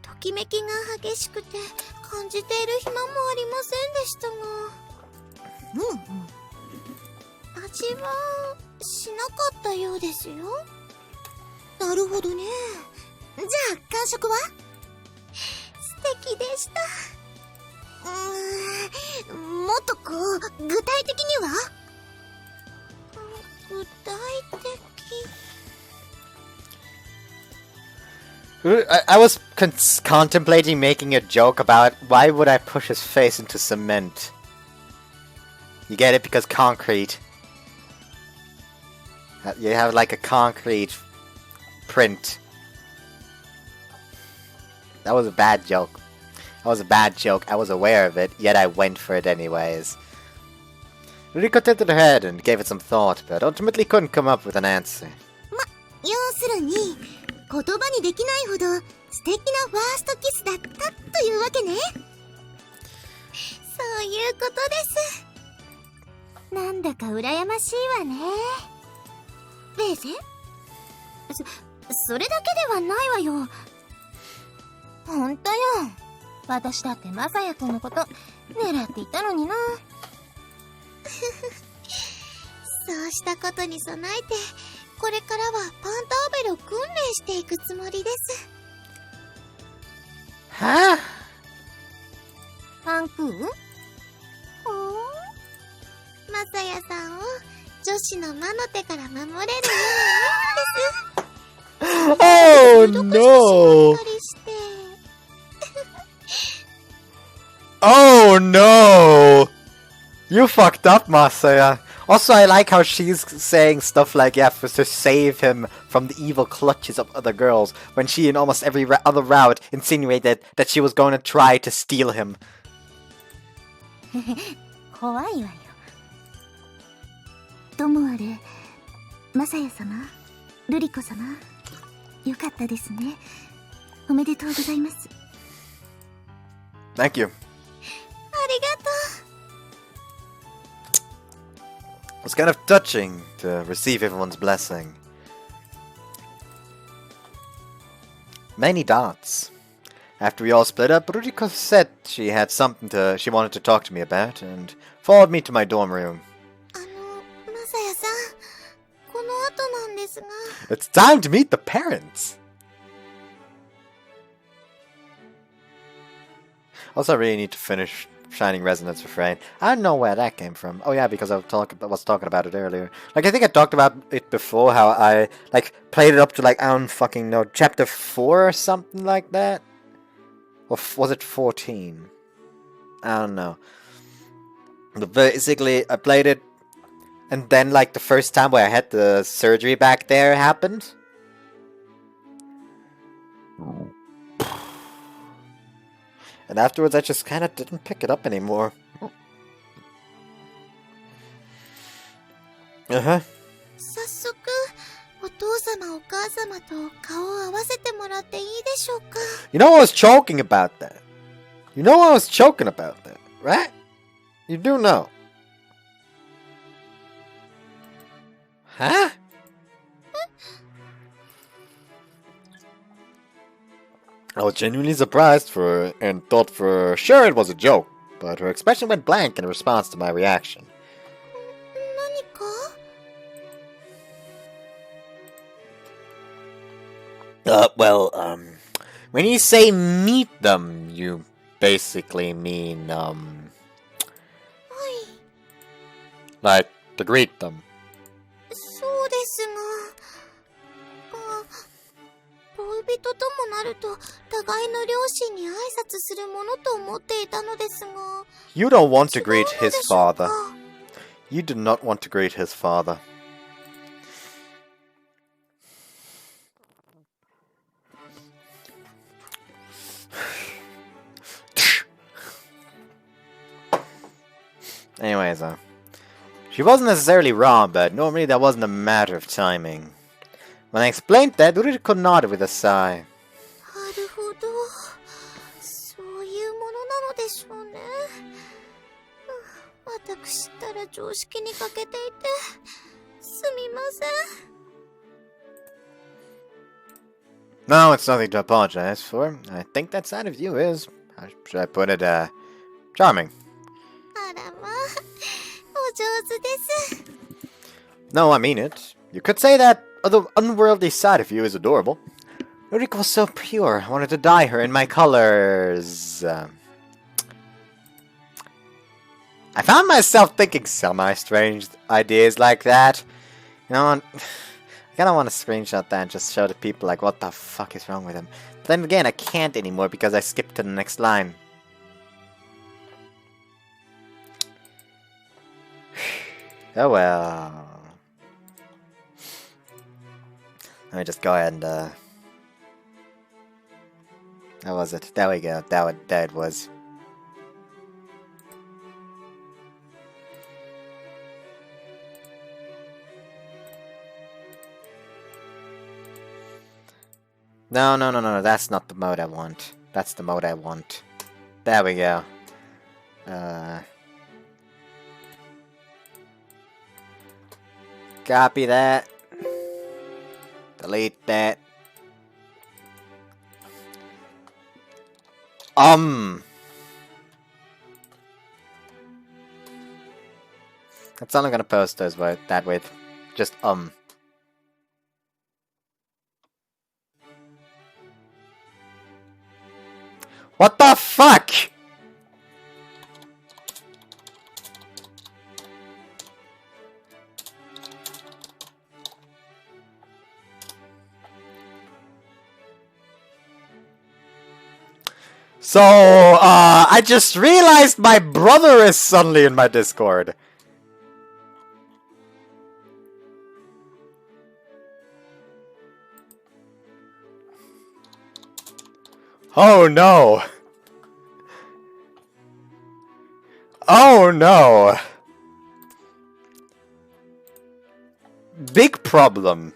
ときめきが激しくて感じている暇もありませんでしたが。味はしなかったようですよ。なるほどね。じゃあ感触は？素敵でした。もっとこう具体的には？具体的。I was contemplating making a joke about why would I push his face into cement. You get it? Because concrete. You have like a concrete print. That was a bad joke. That was a bad joke. I was aware of it, yet I went for it anyways. Ruriko tilted her head and gave it some thought, but ultimately couldn't come up with an answer. 要するに、言葉にできないほど素敵なファーストキスだったというわけね。そういうことです。なんだか羨ましいわね。ベーゼ？それだけではないわよ。ほんとよ。私だってマサヤくんのこと狙っていたのにな。そうしたことに備えて、これからはパンターベルを訓練していくつもりです。はぁ？パンクー？ほーん。マサヤさんを女子の魔の手から守れるようにです。Oh no! Oh no! You fucked up, Masaya. Also, I like how she's saying stuff like, yeah, to save him from the evil clutches of other girls, when she, in almost every other route, insinuated that she was going to try to steal him. 怖いわよ。ともあれ、マサヤ様、ルリコ様、よかったですね。おめでとうございます。Thank you. ありがとう。It was kind of touching to receive everyone's blessing. Many dots. After we all split up, Ruriko said she had something she wanted to talk to me about, and followed me to my dorm room. マサヤさん、この後なんですが。It's time to meet the parents! Also, I really need to finish Shining Resonance Refrain. I don't know where that came from. Oh yeah, because I was talking about it earlier. Like, I think I talked about it before, how I, like, played it up to, like, I don't fucking know, chapter 4 or something like that? Or was it 14? I don't know. But basically, I played it, and then, like, the first time where I had the surgery back there happened. And afterwards, I just kind of didn't pick it up anymore. Uh-huh. 早速、お父様お母様と顔を合わせてもらっていいでしょうか。You know I was choking about that. You know I was choking about that, right? You do know. Huh? I was genuinely surprised and thought for sure it was a joke, but her expression went blank in response to my reaction. 何か？When you say meet them, you basically mean, はい。 like, to greet them. そうですが、恋人ともなると互いの両親に挨拶するものと思っていたのですが。 You don't want to greet 違うので his しょうか？ father. You do not want to greet his father. Anyways, she wasn't necessarily wrong, but normally that wasn't a matter of timing. When I explained that, Ruriko nodded with a sigh. なるほど。そういうものなのでしょうね。私ったら常識に欠けていて、すみません。 No, it's nothing to apologize for. I think that side of you is, how should I put it, charming. あらまあ、お上手です。 No, I mean it. You could say that other unworldly side of you is adorable. Ruriko was so pure, I wanted to dye her in my colors. I found myself thinking semi-strange ideas like that. You know, I kinda want to screenshot that and just show the people, like, what the fuck is wrong with him. But then again, I can't anymore because I skipped to the next line. Oh well. Let me just go ahead and, that was it. There we go. That it was. No, no, no, no, that's not the mode I want. That's the mode I want. There we go. Copy that. Delete that. That's all I'm gonna post those that with. Just What the fuck? So, I just realized my brother is suddenly in my Discord. Oh no. Oh no. Big problem.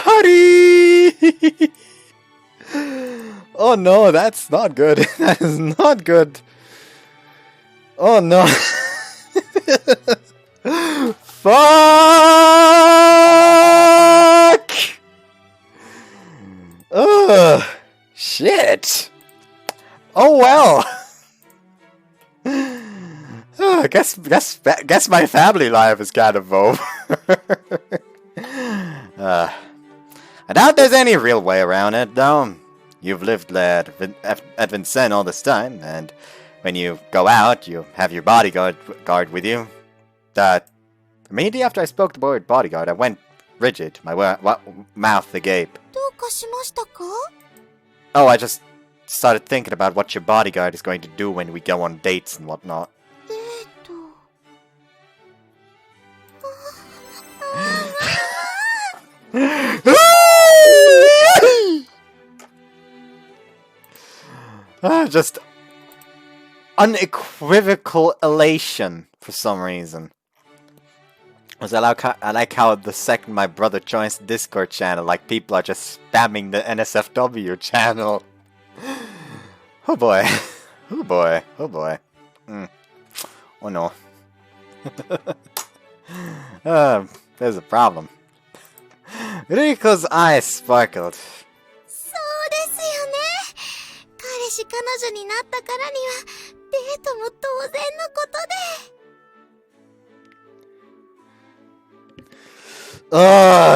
Hurry! Oh no, that's not good. That is not good. Oh no. Fuck! Ugh. Shit. Oh well. I guess my family life is kind of over. I doubt there's any real way around it, though. You've lived at Vincennes all this time, and when you go out, you have your bodyguard with you. Immediately after I spoke the word bodyguard, I went rigid, my mouth agape. どうかしましたか? Oh, I just started thinking about what your bodyguard is going to do when we go on dates and whatnot. デート。Just unequivocal elation for some reason. I like how the second my brother joins the Discord channel, like people are just spamming the NSFW channel. Oh boy. Oh boy. Oh boy. Oh no. There's a problem. Ruriko's eyes sparkled. そうですよね。彼氏彼女になったからにはデートも当然のことで。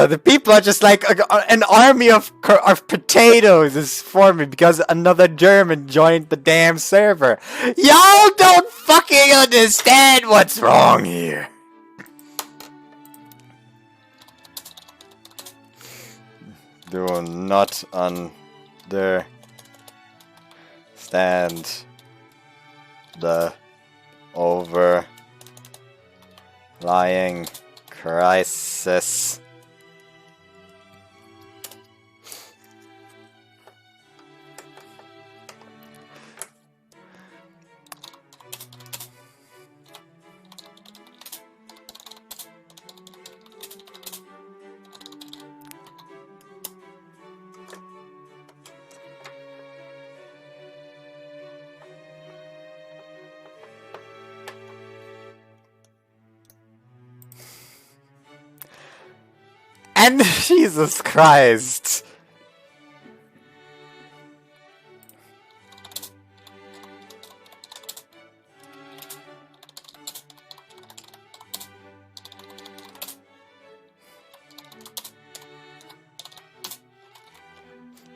The people are just like an army of potatoes is forming because another German joined the damn server. Y'all don't fucking understand what's wrong here. Do not understand the overlying crisis. And Jesus Christ.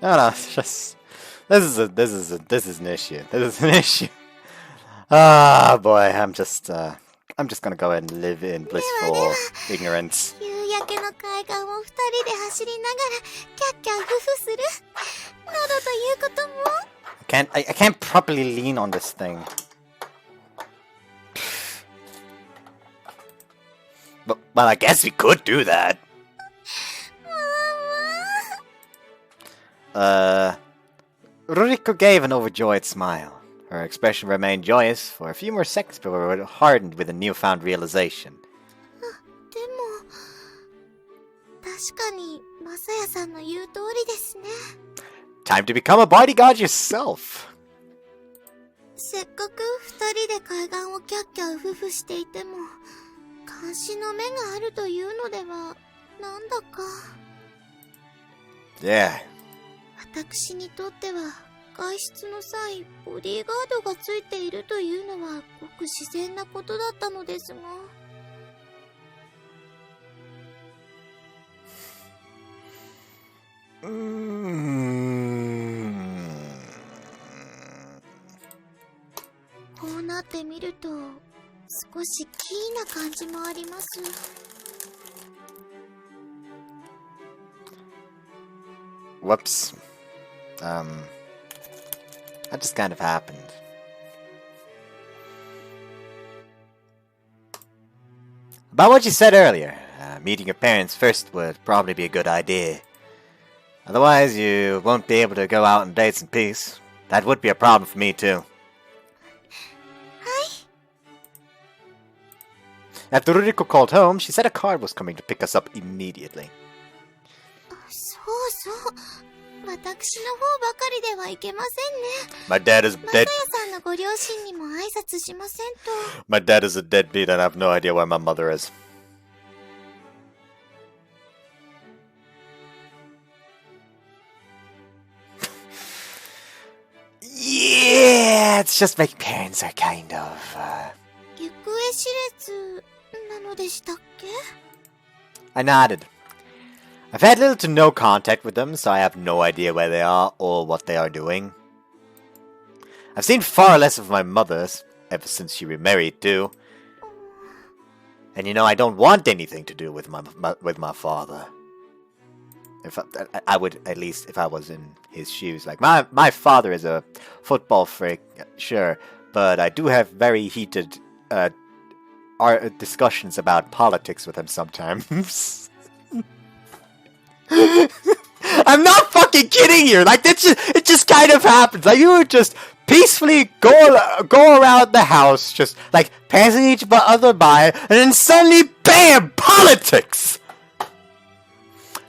No, it's just this is an issue. This is an issue. Ah, boy, I'm just gonna go ahead and live in blissful ignorance. 夕焼けの海岸を二人で走りながらキャッキャウフフするなどということも。I can't properly lean on this thing. But well, I guess we could do that. Ruriko gave an overjoyed smile. Her expression remained joyous for a few more seconds before it hardened with a newfound realization. でも確かに、マサヤさんの言う通りですね。Time to become a bodyguard yourself. せっかく二人で海岸をキャッキャウフフしていても、監視の目があるというのでは、なんだか。Yeah. 私にとっては、外出の際、ボディーガードがついているというのは、ごく自然なことだったのですが。こうなってみると、少しキーな感じもあります。Whoops. That just kind of happened. About what you said earlier, meeting your parents first would probably be a good idea. Otherwise, you won't be able to go out on dates in peace. That would be a problem for me, too. Hi. After Ruriko called home, she said a car was coming to pick us up immediately. そうそう。私の方ばかりではいけませんね。My dad is マサヤ dead. さんのご両親にも挨拶しませんと。My dad is a deadbeat and I have no idea where my mother is. Yeah, it's just my parents are kind of, 行方知れずなのでしたっけ？ I nodded. I've had little to no contact with them, so I have no idea where they are or what they are doing. I've seen far less of my mother ever since she remarried, too. And you know, I don't want anything to do with my father. If I would, at least if I was in his shoes. Like, my father is a football freak, sure, but I do have very heated discussions about politics with him sometimes. I'm not fucking kidding you. Like, it just kind of happens. Like, you would just peacefully go around the house, just like passing each other by, and then suddenly, bam, politics.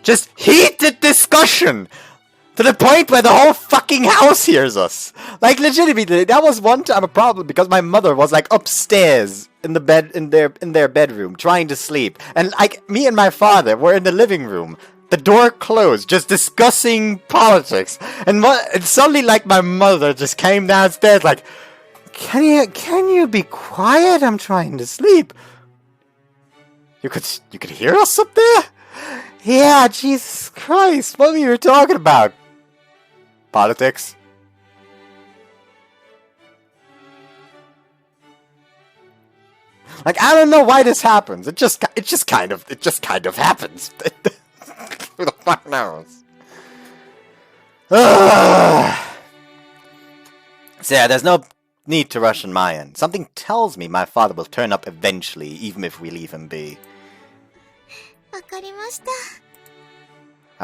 Just heated discussion to the point where the whole fucking house hears us. Like, legitimately, that was one time a problem because my mother was like upstairs in the bed in their bedroom trying to sleep, and like me and my father were in the living room. The door closed, just discussing politics, and suddenly, like, my mother just came downstairs, like, can you be quiet? I'm trying to sleep. You could hear us up there? Yeah, Jesus Christ, what were you talking about? Politics. Like, I don't know why this happens. It just kind of happens. Who the fuck knows? So yeah, there's no need to rush on my end. Something tells me my father will turn up eventually, even if we leave him be. わかりました。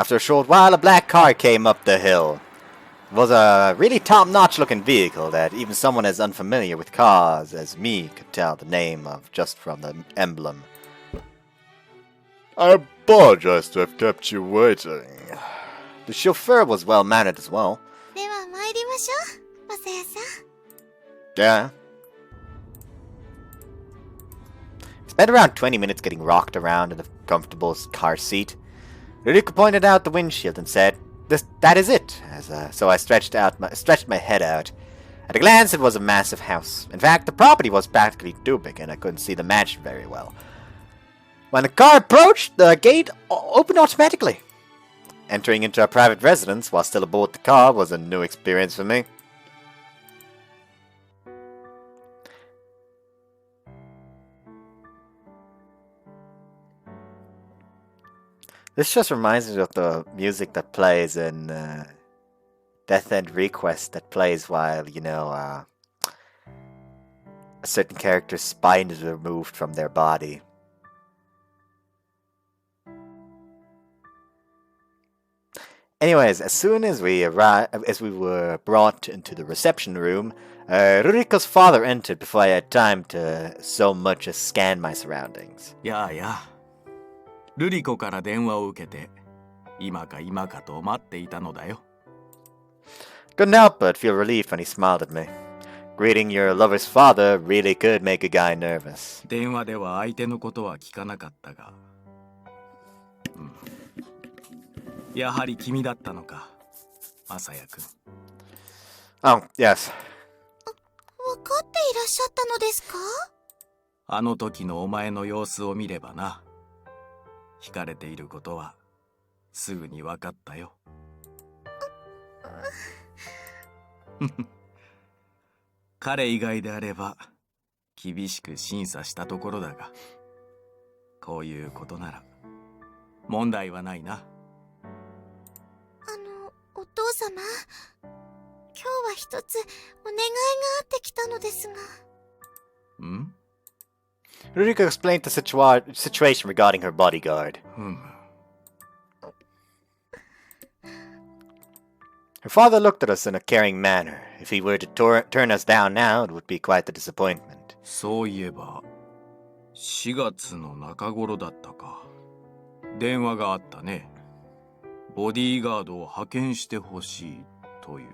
After a short while, a black car came up the hill. It was a really top-notch looking vehicle that even someone as unfamiliar with cars as me could tell the name of just from the emblem. I apologize to have kept you waiting. The chauffeur was well-mannered as well. では参りましょう、マサヤさん。 Yeah. Spent around 20 minutes getting rocked around in a comfortable car seat. Ruriko pointed out the windshield and said, "That is it." So I stretched my head out. At a glance, it was a massive house. In fact, the property was practically too big, and I couldn't see the mansion very well. When the car approached, the gate opened automatically. Entering into a private residence while still aboard the car was a new experience for me. This just reminds me of the music that plays in Death End Request that plays while, you know, a certain character's spine is removed from their body. Anyways, as soon as we were brought into the reception room, Ruriko's father entered before I had time to so much as scan my surroundings. Yeah. ルリコから電話を受けて、今か今かと待っていたのだよ。Couldn't help but feel relief when he smiled at me. Greeting your lover's father really could make a guy nervous. 電話では相手のことは聞かなかったが、やはり君だったのか、マサヤ君。Oh, yes. わかっていらっしゃったのですか？あの時のお前の様子を見ればな、惹かれていることはすぐに分かったよ。彼以外であれば厳しく審査したところだが、こういうことなら問題はないな。お父様、今日は一つお願いがあってきたのですが。ん？ Ruriko explained the situation regarding her bodyguard. Her father looked at us in a caring manner. If he were to turn us down now, it would be quite a disappointment. そういえば、4月の中頃だったか。電話があったね。ボディーガードを派遣してほしいという。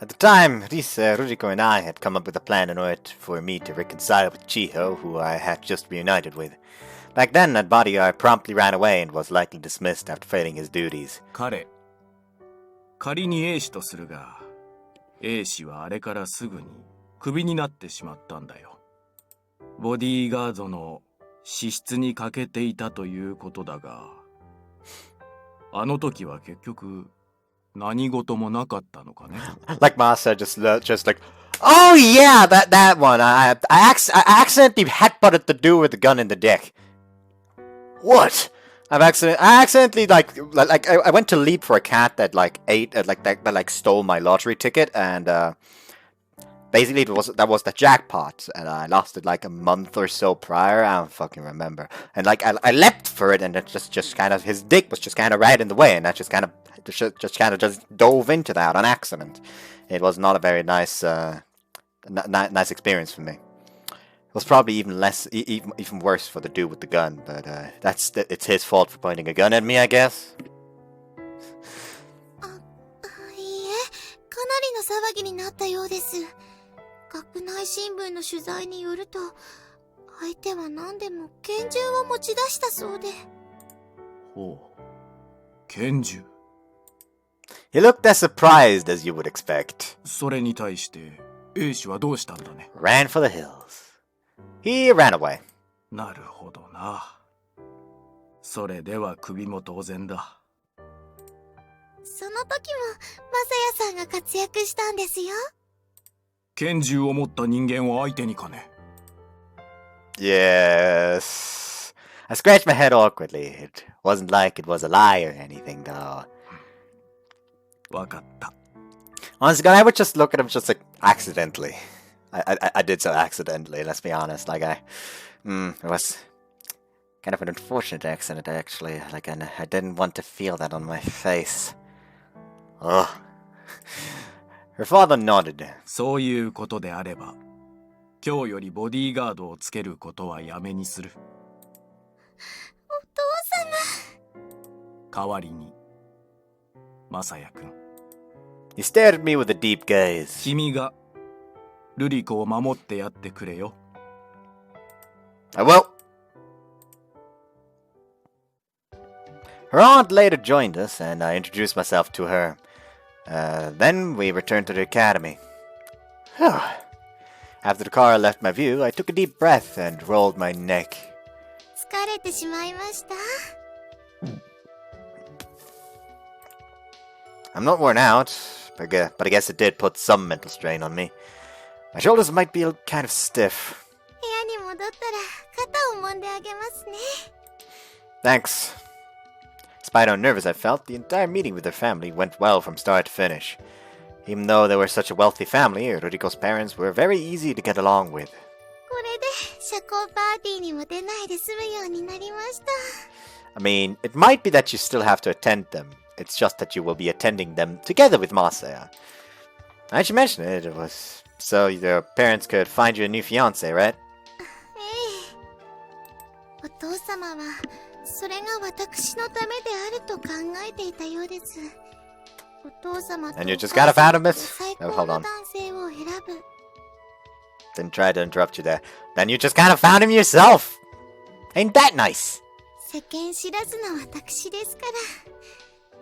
At the time, Ruriko and I had come up with a plan in order for me to reconcile with Chiho, who I had just reunited with. Back then, that bodyguard promptly ran away and was likely dismissed after failing his duties. 仮に A 氏とするが、A 氏はあれからすぐにクビになってしまったんだよ。ボディーガードの資質に欠けていたということだが、あの時は結局何事もなかったのかね。Like Masa, just like, oh yeah, that one. I accidentally headbutted the dude with the gun in the dick. What? I accidentally I went to leap for a cat that ate that stole my lottery ticket, and basically that was the jackpot, and I lost it like a month or so prior. I don't fucking remember. And I leapt for it, and it just kind of, his dick was just kind of right in the way, and that just dove into that on accident. It was not a very nice nice experience for me. It was probably even worse for the dude with the gun, but it's his fault for pointing a gun at me, I guess. いいえ、かなりの騒ぎになったようです。学内新聞の取材によると、相手は何でも拳銃を持ち出したそうで。ほう、拳銃。He looked as surprised as you would expect. それに対して A 氏はどうしたんだね。Ran for the hills. He ran away. なるほどな。それでは首も当然だ。その時もマサヤさんが活躍したんですよ。拳銃を持った人間を相手にかね。Yes. I scratched my head awkwardly. It wasn't like it was a lie or anything, though. わかった。 Honestly, God, I would just look at him just like accidentally. I did so accidentally, let's be honest. It was kind of an unfortunate accident, actually. And I didn't want to feel that on my face. Ugh. Her father nodded. そういうことであれば、今日よりボディーガードをつけることはやめにする。お父様。代わりに、マサヤ君。He stared at me with a deep gaze. 君がルリコを守ってやってくれよ。I will. Her aunt later joined us, and I introduced myself to her. Then we returned to the academy. After the car left my view, I took a deep breath and rolled my neck. 疲れてしまいました。I'm not worn out, but I guess it did put some mental strain on me. My shoulders might be kind of stiff. 部屋に戻ったら肩を揉んであげますね。Thanks. Despite how nervous I felt, the entire meeting with their family went well from start to finish. Even though they were such a wealthy family, Ruriko's parents were very easy to get along with. これで社交パーティーにも出ないで済むようになりました。I mean, it might be that you still have to attend them. It's just that you will be attending them together with Masaya. I should mention it. It was so your parents could find you a new fiancé, right? ええ。お父様はそれが私のためであると考えていたようです。お父様と And お you just 母 got a fan 様 of と it? 最 Oh, 高 hold の on. 男性を選ぶ。 Didn't try to interrupt you there. Then you just kind of found him yourself. Ain't that nice? 世間知らずな私ですから、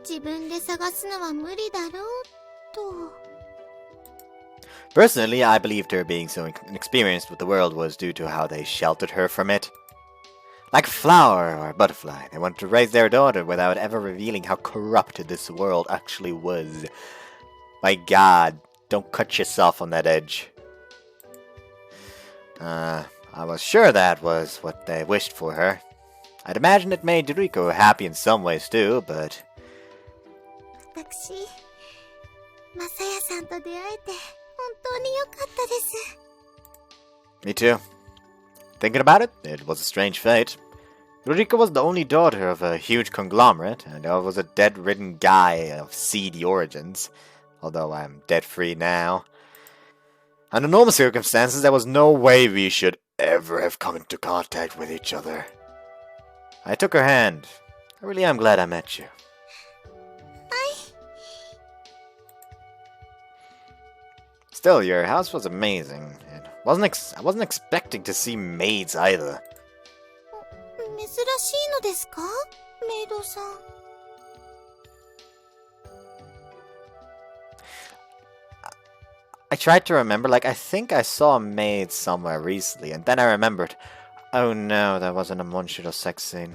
自分で探すのは無理だろうと。 Personally, I believed her being so inexperienced with the world was due to how they sheltered her from it. Like a flower or a butterfly, they wanted to raise their daughter without ever revealing how corrupted this world actually was. My god, don't cut yourself on that edge. I was sure that was what they wished for her. I'd imagine it made Ruriko happy in some ways too, but... 私、マサヤさんと出会えて本当に良かったです。 Me too. Thinking about it, it was a strange fate. Ruriko was the only daughter of a huge conglomerate, and I was a dead-ridden guy of seedy origins, although I'm debt-free now. Under normal circumstances, there was no way we should ever have come into contact with each other. I took her hand. I really am glad I met you. Still, your house was amazing. I wasn't expecting to see maids either. 珍しいのですか、メイドさん。 I tried to remember, like, I think I saw a maid somewhere recently, and then I remembered. Oh no, that wasn't a Monshiro sex scene.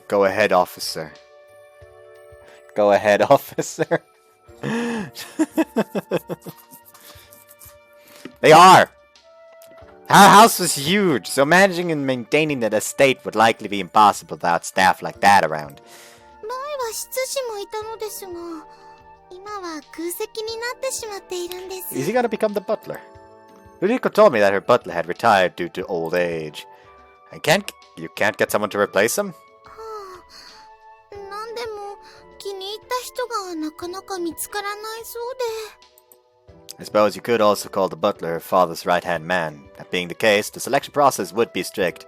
Go ahead, officer. Go ahead, officer. They are! Our house was huge, so managing and maintaining that estate would likely be impossible without staff like that around. 前は執事もいたのですが、今は空席になってしまっているんです。 Is he gonna become the butler? Ruriko told me that her butler had retired due to old age. You can't get someone to replace him? はあ、なんでも気に入った人がなかなか見つからないそうで。 I suppose you could also call the butler her father's right-hand man. That being the case, the selection process would be strict. では、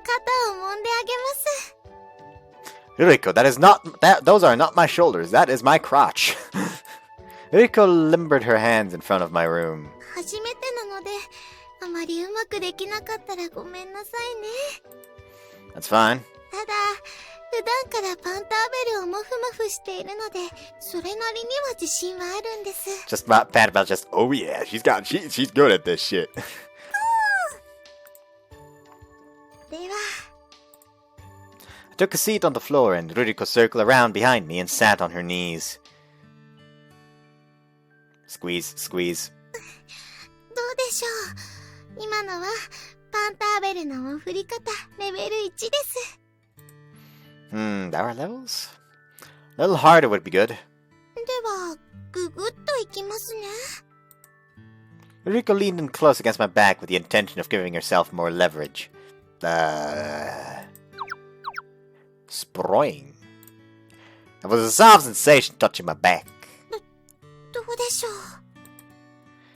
肩を揉んであげます。 Ruriko, those are not my shoulders, that is my crotch. Ruriko limbered her hands in front of my room. 初めてなので、あまりうまくできなかったらごめんなさいね。 That's fine. ただ、普段からパンターベルをモフモフしているので、それなりには自信はあるんです。 Just about Pat about just, oh yeah, she's good at this shit. では、 I took a seat on the floor and Ruriko circled around behind me and sat on her knees. Squeeze, squeeze. どうでしょう。今のはパンターベルの振り方レベル1です。 There are levels? A little harder would be good. では、ググッといきますね。 Ruriko leaned in close against my back with the intention of giving herself more leverage. Sproing. It was a soft sensation touching my back. どうでしょう。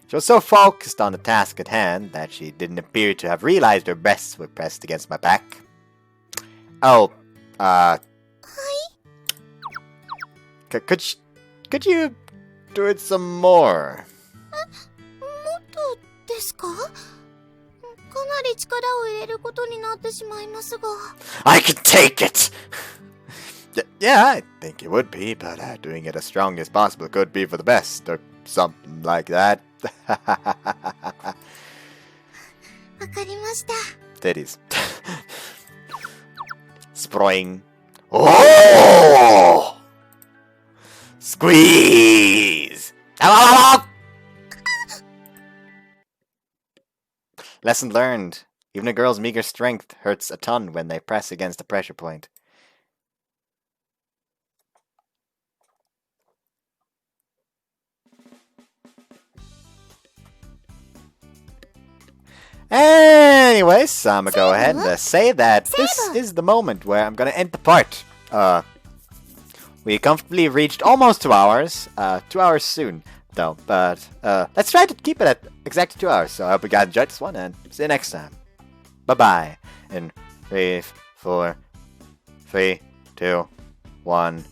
She was so focused on the task at hand that she didn't appear to have realized her breasts were pressed against my back. Oh, could you do it some more? もっとですか？かなり力を入れることになってしまいますが。 I can take it! Yeah, I think it would be, but doing it as strong as possible could be for the best, or something like that. わかりました。 Titties. Sproing. Oh! Squeeze! Lesson learned. Even a girl's meager strength hurts a ton when they press against a pressure point. Anyways, I'm gonna go ahead and say that this is the moment where I'm gonna end the part. We comfortably reached almost 2 hours. 2 hours soon. though. But let's try to keep it at exactly 2 hours. So I hope you guys enjoyed this one, and see you next time. Bye bye. In 3, 4, 3, 2, 1.